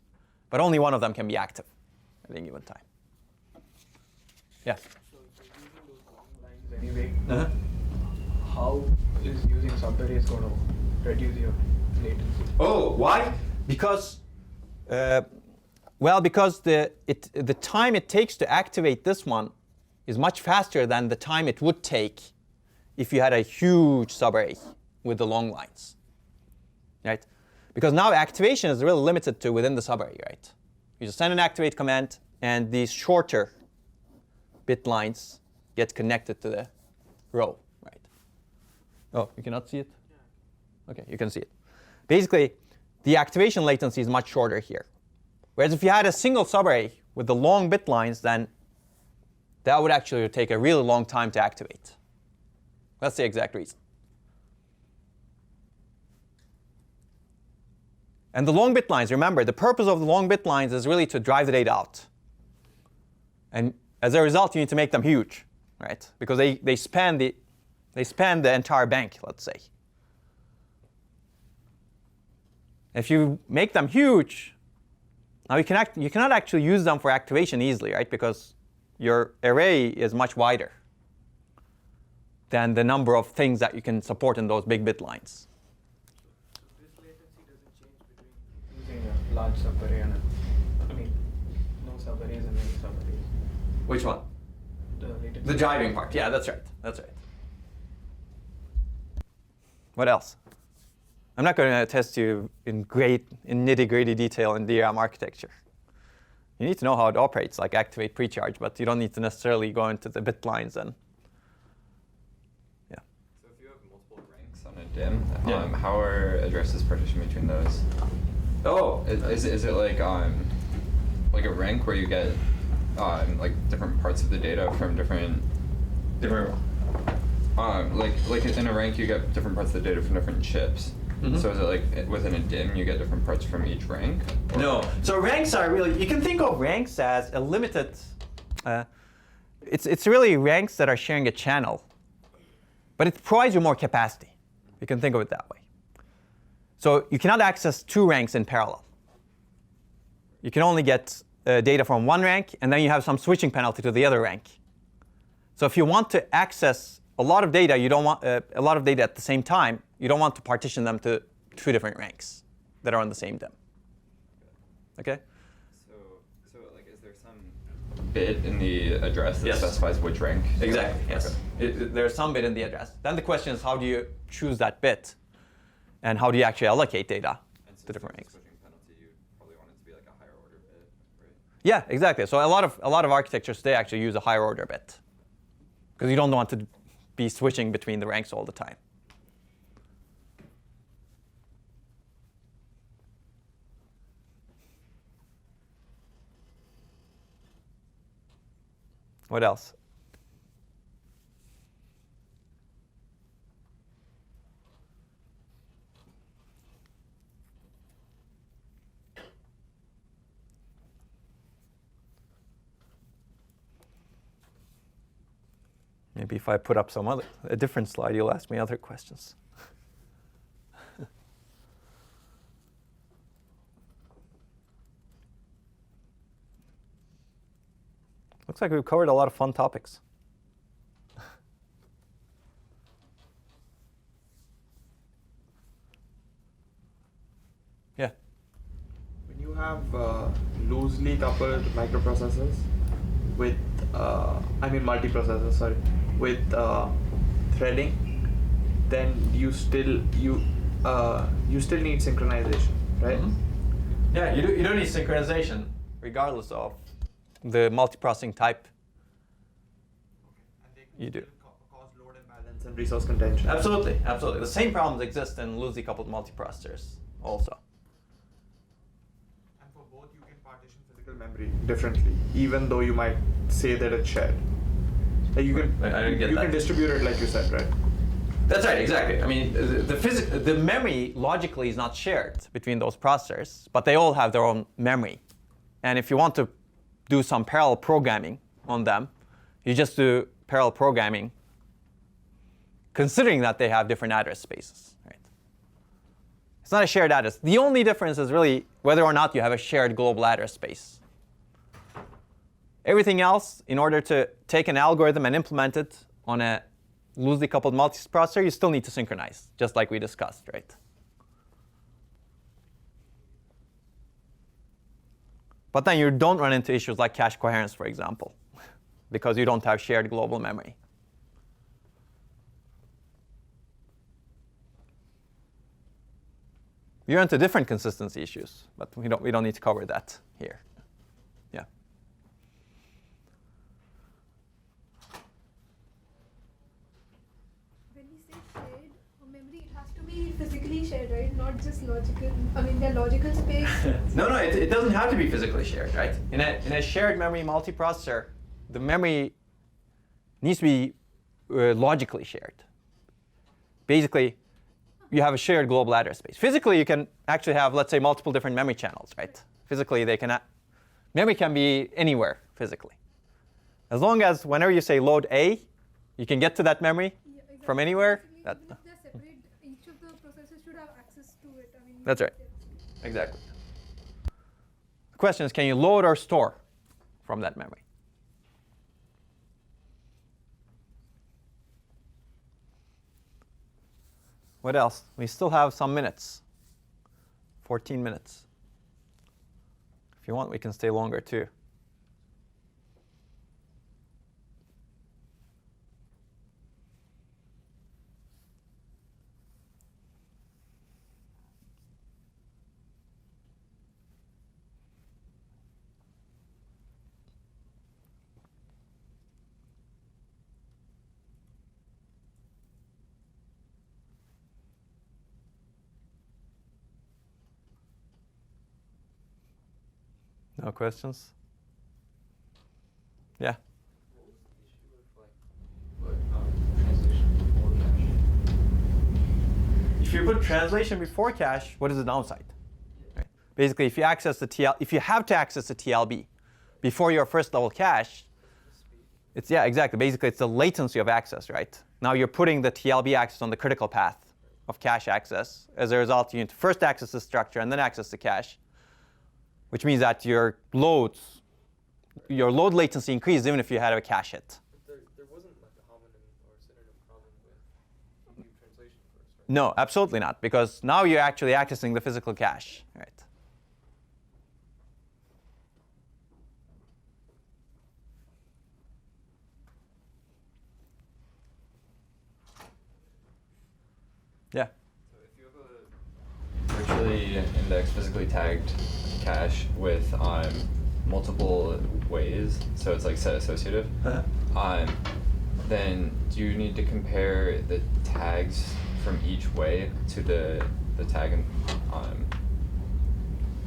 but only one of them can be active at any given time. Yeah? So if you're using those long lines anyway, how is using subarrays going to reduce your latency? Oh, why? Because, because the time it takes to activate this one is much faster than the time it would take if you had a huge subarray with the long lines, right? Because now activation is really limited to within the subarray, right? You just send an activate command, and these shorter bit lines get connected to the row, right? Oh, you cannot see it? Okay, you can see it. Basically, the activation latency is much shorter here. Whereas if you had a single subarray with the long bit lines, then that would actually take a really long time to activate. That's the exact reason. And the long bit lines, remember, the purpose of the long bit lines is really to drive the data out. And as a result, you need to make them huge, right? Because they span the entire bank, let's say. If you make them huge, now you cannot actually use them for activation easily, right? Because your array is much wider than the number of things that you can support in those big bit lines. This latency doesn't change between using a large subarray and no subarrays and many subarrays. Which one? The latency. The driving part. Yeah, that's right. That's right. What else? I'm not going to test you in nitty-gritty detail in DRAM architecture. You need to know how it operates, like activate precharge, but you don't need to necessarily go into the bit lines and So if you have multiple ranks on a DIM, how are addresses partitioned between those? Oh, Is it like a rank where you get like different parts of the data from different like in a rank you get different parts of the data from different chips. Mm-hmm. So is it like within a DIM you get different parts from each rank? Or? No. So ranks are really, you can think of ranks as a limited, it's really ranks that are sharing a channel, but it provides you more capacity. You can think of it that way. So you cannot access two ranks in parallel. You can only get data from one rank, and then you have some switching penalty to the other rank. So if you want to access a lot of data, you don't want a lot of data at the same time. You don't want to partition them to two different ranks that are on the same DIM. Okay? So like is there some bit in the address that Yes. specifies which rank? Exactly, yes. Okay. There's some bit in the address. Then the question is, how do you choose that bit? And how do you actually allocate data And to different there's a ranks? switching penalty, you probably want it to be like a higher order bit, right? Yeah, exactly. So a lot of architectures today actually use a higher order bit, because you don't want to be switching between the ranks all the time. What else? Maybe if I put up a different slide, you'll ask me other questions. Looks like we've covered a lot of fun topics. Yeah. When you have loosely coupled microprocessors with, multiprocessors, sorry, with threading, then you still need synchronization, right? Mm-hmm. Yeah, you don't need synchronization regardless of the multiprocessing type. And they You do. cause load imbalance and resource contention. Absolutely, absolutely. The same problems exist in loosely coupled multiprocessors also. And for both, you can partition physical memory differently, even though you might say that it's shared. Like you can I don't get you that. can distribute it like you said, right? That's right, exactly. I mean, the memory logically is not shared between those processors, but they all have their own memory. And if you want to do some parallel programming on them, you just do parallel programming considering that they have different address spaces. Right? It's not a shared address. The only difference is really whether or not you have a shared global address space. Everything else, in order to take an algorithm and implement it on a loosely coupled multiprocessor, you still need to synchronize, just like we discussed, right? But then you don't run into issues like cache coherence, for example, because you don't have shared global memory. You run into different consistency issues, but we don't need to cover that here. Yeah. When we say shared memory, it has to be physically shared, right? Not just logical. I mean, their logical space. No, it doesn't have to be physically shared, right? In a shared memory multiprocessor, the memory needs to be logically shared. Basically, you have a shared global address space. Physically, you can actually have, let's say, multiple different memory channels, right? Physically, memory can be anywhere physically. As long as whenever you say load A, you can get to that memory from anywhere. Even if they're separate, each of the processors should have access to it. I mean, That's right. Exactly. The question is, can you load or store from that memory? What else? We still have some minutes. 14 minutes. If you want, we can stay longer too. No questions? Yeah. If you put translation before cache, what is the downside? Right. Basically, if you have to access the TLB before your first level cache, exactly. Basically, it's the latency of access, right? Now you're putting the TLB access on the critical path of cache access. As a result, you need to first access the structure and then access the cache, which means that your load latency increases even if you had a cache hit. There wasn't like a homonym or synonym problem with new translation first, right? No, absolutely not, because now you're actually accessing the physical cache, right? Yeah. So if you have a virtually indexed, physically tagged cache with multiple ways, so it's like set associative, then do you need to compare the tags from each way to the tag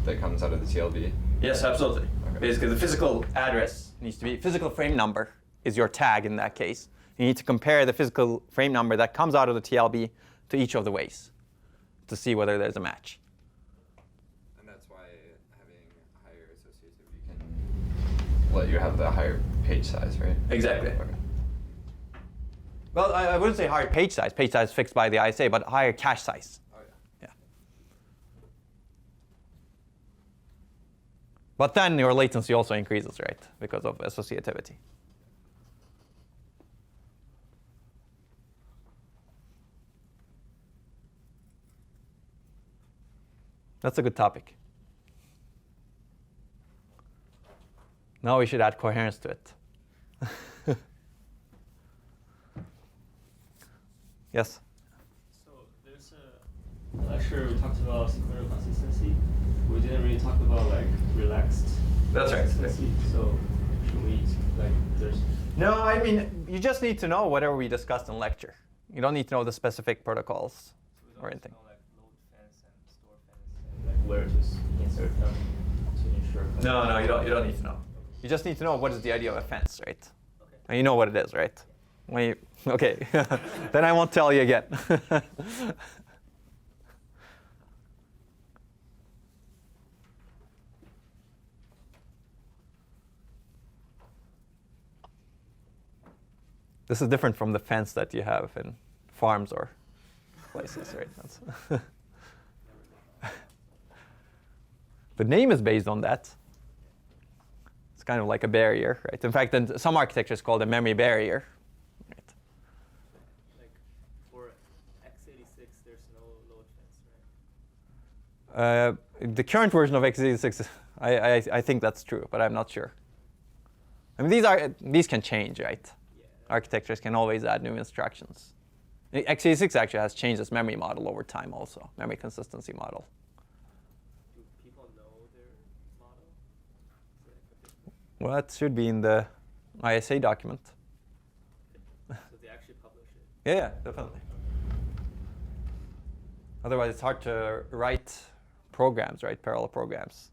that comes out of the TLB? Yes, absolutely. Okay. Basically, the physical address needs to be, physical frame number is your tag in that case. You need to compare the physical frame number that comes out of the TLB to each of the ways to see whether there's a match. And that's why having higher associativity can let you have the higher page size, right? Exactly. Okay. Well, I wouldn't say higher page size. Page size is fixed by the ISA, but higher cache size. Oh yeah. Yeah. But then your latency also increases, right? Because of associativity. That's a good topic. Now we should add coherence to it. Yes? So there's a lecture we talked about sequential consistency. We didn't really talk about like relaxed That's right. consistency. So should we there's No, I mean, you just need to know whatever we discussed in lecture. You don't need to know the specific protocols or anything. know like load fence and store fence and like where to insert them to ensure. No, you don't need to know. You just need to know what is the idea of a fence, right? Okay. And you know what it is, right? Okay, then I won't tell you again. This is different from the fence that you have in farms or places, right? That's the name is based on that. It's kind of like a barrier, right? In fact, in some architectures called a memory barrier. Right? Like for x86, there's no load fence, right? The current version of x86, I think that's true, but I'm not sure. I mean, these can change, right? Yeah. Architectures can always add new instructions. x86 actually has changed its memory model over time also, memory consistency model. Do people know their model? Is that a big- Well, that should be in the ISA document. So they actually publish it. Yeah, definitely. Otherwise, it's hard to write programs, right? Parallel programs,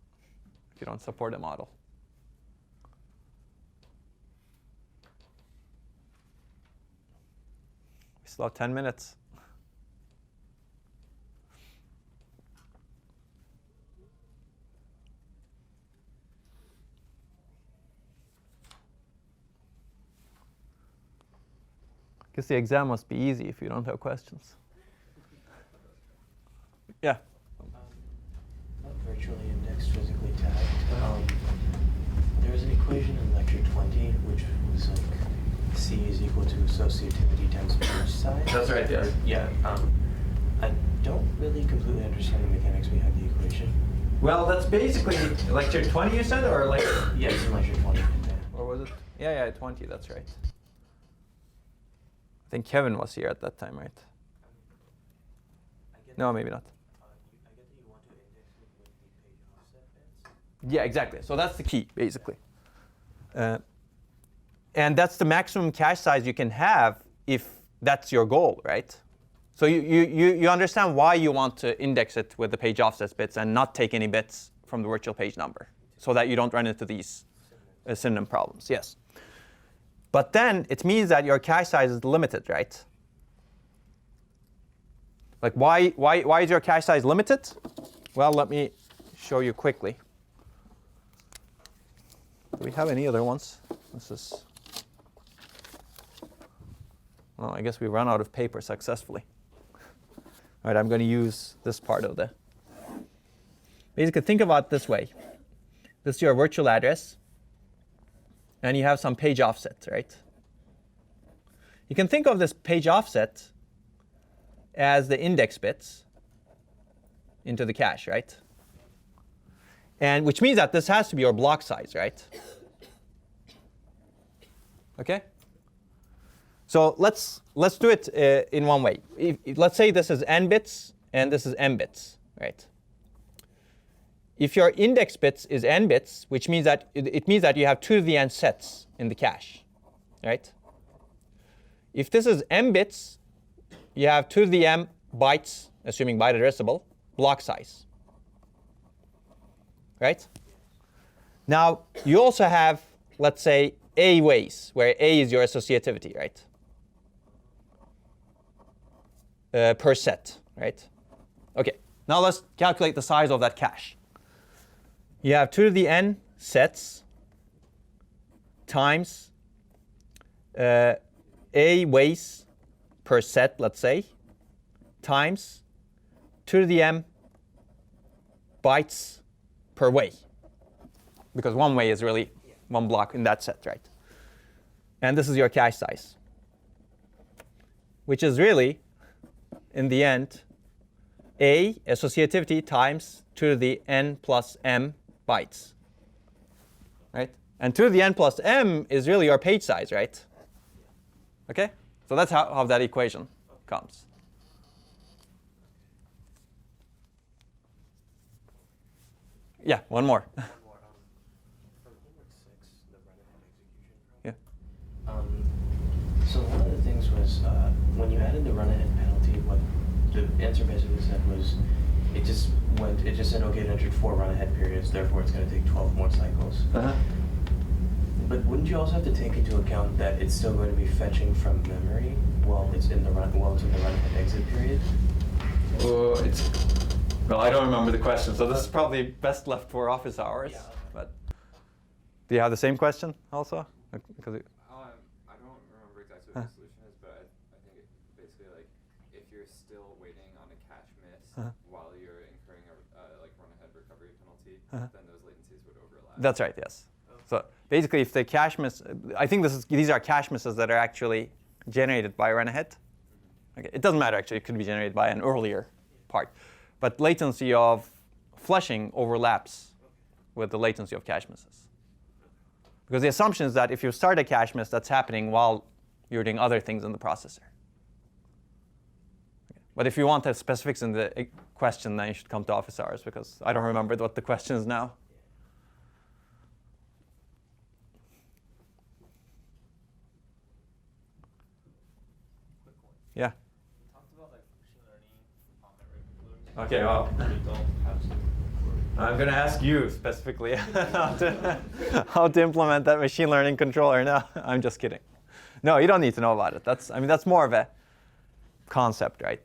if you don't support a model. We still have 10 minutes. I guess the exam must be easy if you don't have questions. Yeah. Not virtually indexed, physically tagged. There was an equation in lecture 20 which was like C is equal to associativity times page size. That's right, yes. Yeah. I don't really completely understand the mechanics behind the equation. Well, that's basically lecture 20 you said, or like? Yeah, it's in lecture 20. Yeah. Or was it? Yeah, 20, that's right. I think Kevin was here at that time, right? I get No, that- maybe not. I get that you want to index it with the page offset bits. Yeah, exactly. So that's the key, basically. And that's the maximum cache size you can have if that's your goal, right? So you understand why you want to index it with the page offset bits and not take any bits from the virtual page number, so that you don't run into these synonym problems. Yes. But then it means that your cache size is limited, right? Like why is your cache size limited? Well, let me show you quickly. Do we have any other ones? This is. Well, I guess we ran out of paper successfully. All right, I'm going to use this part of the. Basically, think about it this way. This is your virtual address, and you have some page offset, right? You can think of this page offset as the index bits into the cache, right? And which means that this has to be your block size, right? Okay? So let's do it in one way. Let's say this is n bits and this is m bits, right? If your index bits is n bits, which means that it means that you have 2 to the n sets in the cache, right? If this is m bits, you have 2 to the m bytes, assuming byte addressable, block size, right? Now you also have, let's say, a ways, where a is your associativity, right? Per set, right? Okay, now let's calculate the size of that cache. You have 2 to the n sets times a ways per set, let's say, times 2 to the m bytes per way. Because one way is really one block in that set, right? And this is your cache size, which is really, in the end, a associativity times 2 to the n plus m bytes, right? And 2 to the n plus m is really your page size, right? Okay? So that's how that equation comes. Yeah, one more. From homework 6, the run-ahead execution Yeah. problem. So one of the things was when you added the run-ahead penalty, what the answer basically said was it just said, okay, it entered 4 run-ahead periods, therefore it's going to take 12 more cycles. Uh-huh. But wouldn't you also have to take into account that it's still going to be fetching from memory while it's in the run-ahead exit period? Well, I don't remember the question, so this is probably best left for office hours. Yeah, okay. But do you have the same question also? Because I don't remember exactly what the solution is, but I think it basically like you're still waiting on a cache miss while you're incurring a like run-ahead recovery penalty, then those latencies would overlap. That's right, yes. So basically, if the cache miss, I think these are cache misses that are actually generated by run-ahead. Okay, it doesn't matter, actually. It could be generated by an earlier part. But latency of flushing overlaps with the latency of cache misses. Because the assumption is that if you start a cache miss, that's happening while you're doing other things in the processor. Okay. But if you want the specifics in the question, then you should come to office hours, because I don't remember what the question is now. Yeah. You talked about like machine learning memory controllers. Okay, well. You don't have to. I'm going to ask you specifically how to implement that machine learning controller. No, I'm just kidding. No, you don't need to know about it. That's more of a concept, right?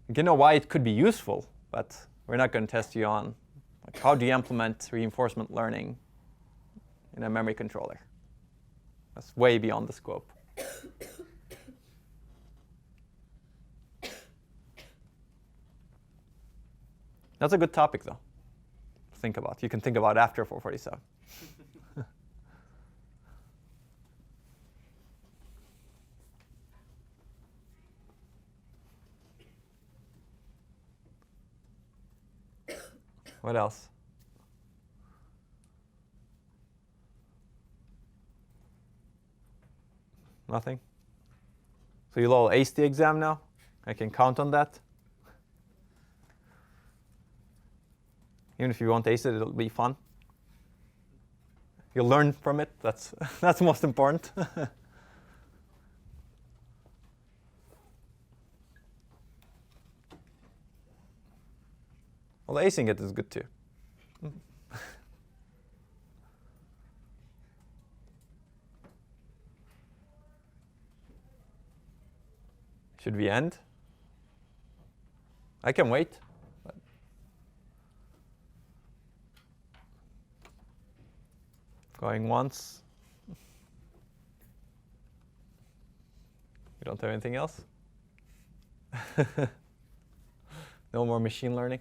You can know why it could be useful, but we're not going to test you on like, how do you implement reinforcement learning in a memory controller. That's way beyond the scope. That's a good topic, though, to think about. You can think about after 447. What else? Nothing? So you'll all ace the exam now? I can count on that? Even if you won't ace it, it'll be fun. You'll learn from it. That's most important. Well, acing it is good too. Should we end? I can wait. Going once. You don't have anything else? No more machine learning?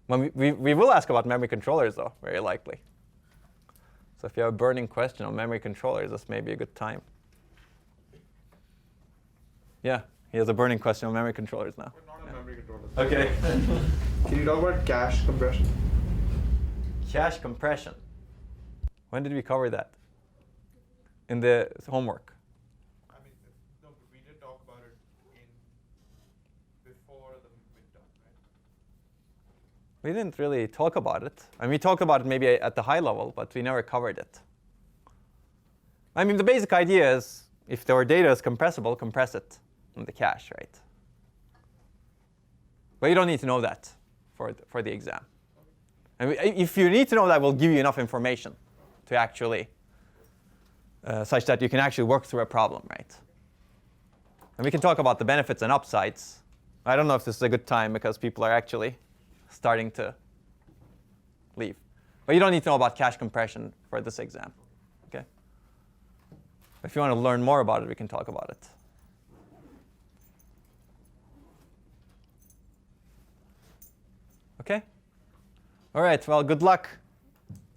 Well, we will ask about memory controllers, though, very likely. So if you have a burning question on memory controllers, this may be a good time. Yeah, he has a burning question on memory controllers now. But not on memory controllers. Okay. Can you talk about cache compression? Cache compression. When did we cover that? In the homework. I mean, no, but we did talk about it before the midterm, right? We didn't really talk about it. I mean, we talked about it maybe at the high level, but we never covered it. I mean, the basic idea is if our data is compressible, compress it in the cache, right? But you don't need to know that for the exam. I mean, if you need to know that, we'll give you enough information to actually, such that you can actually work through a problem, right? And we can talk about the benefits and upsides. I don't know if this is a good time because people are actually starting to leave. But you don't need to know about cache compression for this exam, okay? If you want to learn more about it, we can talk about it. Okay? All right, well, good luck.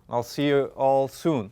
I'll see you all soon.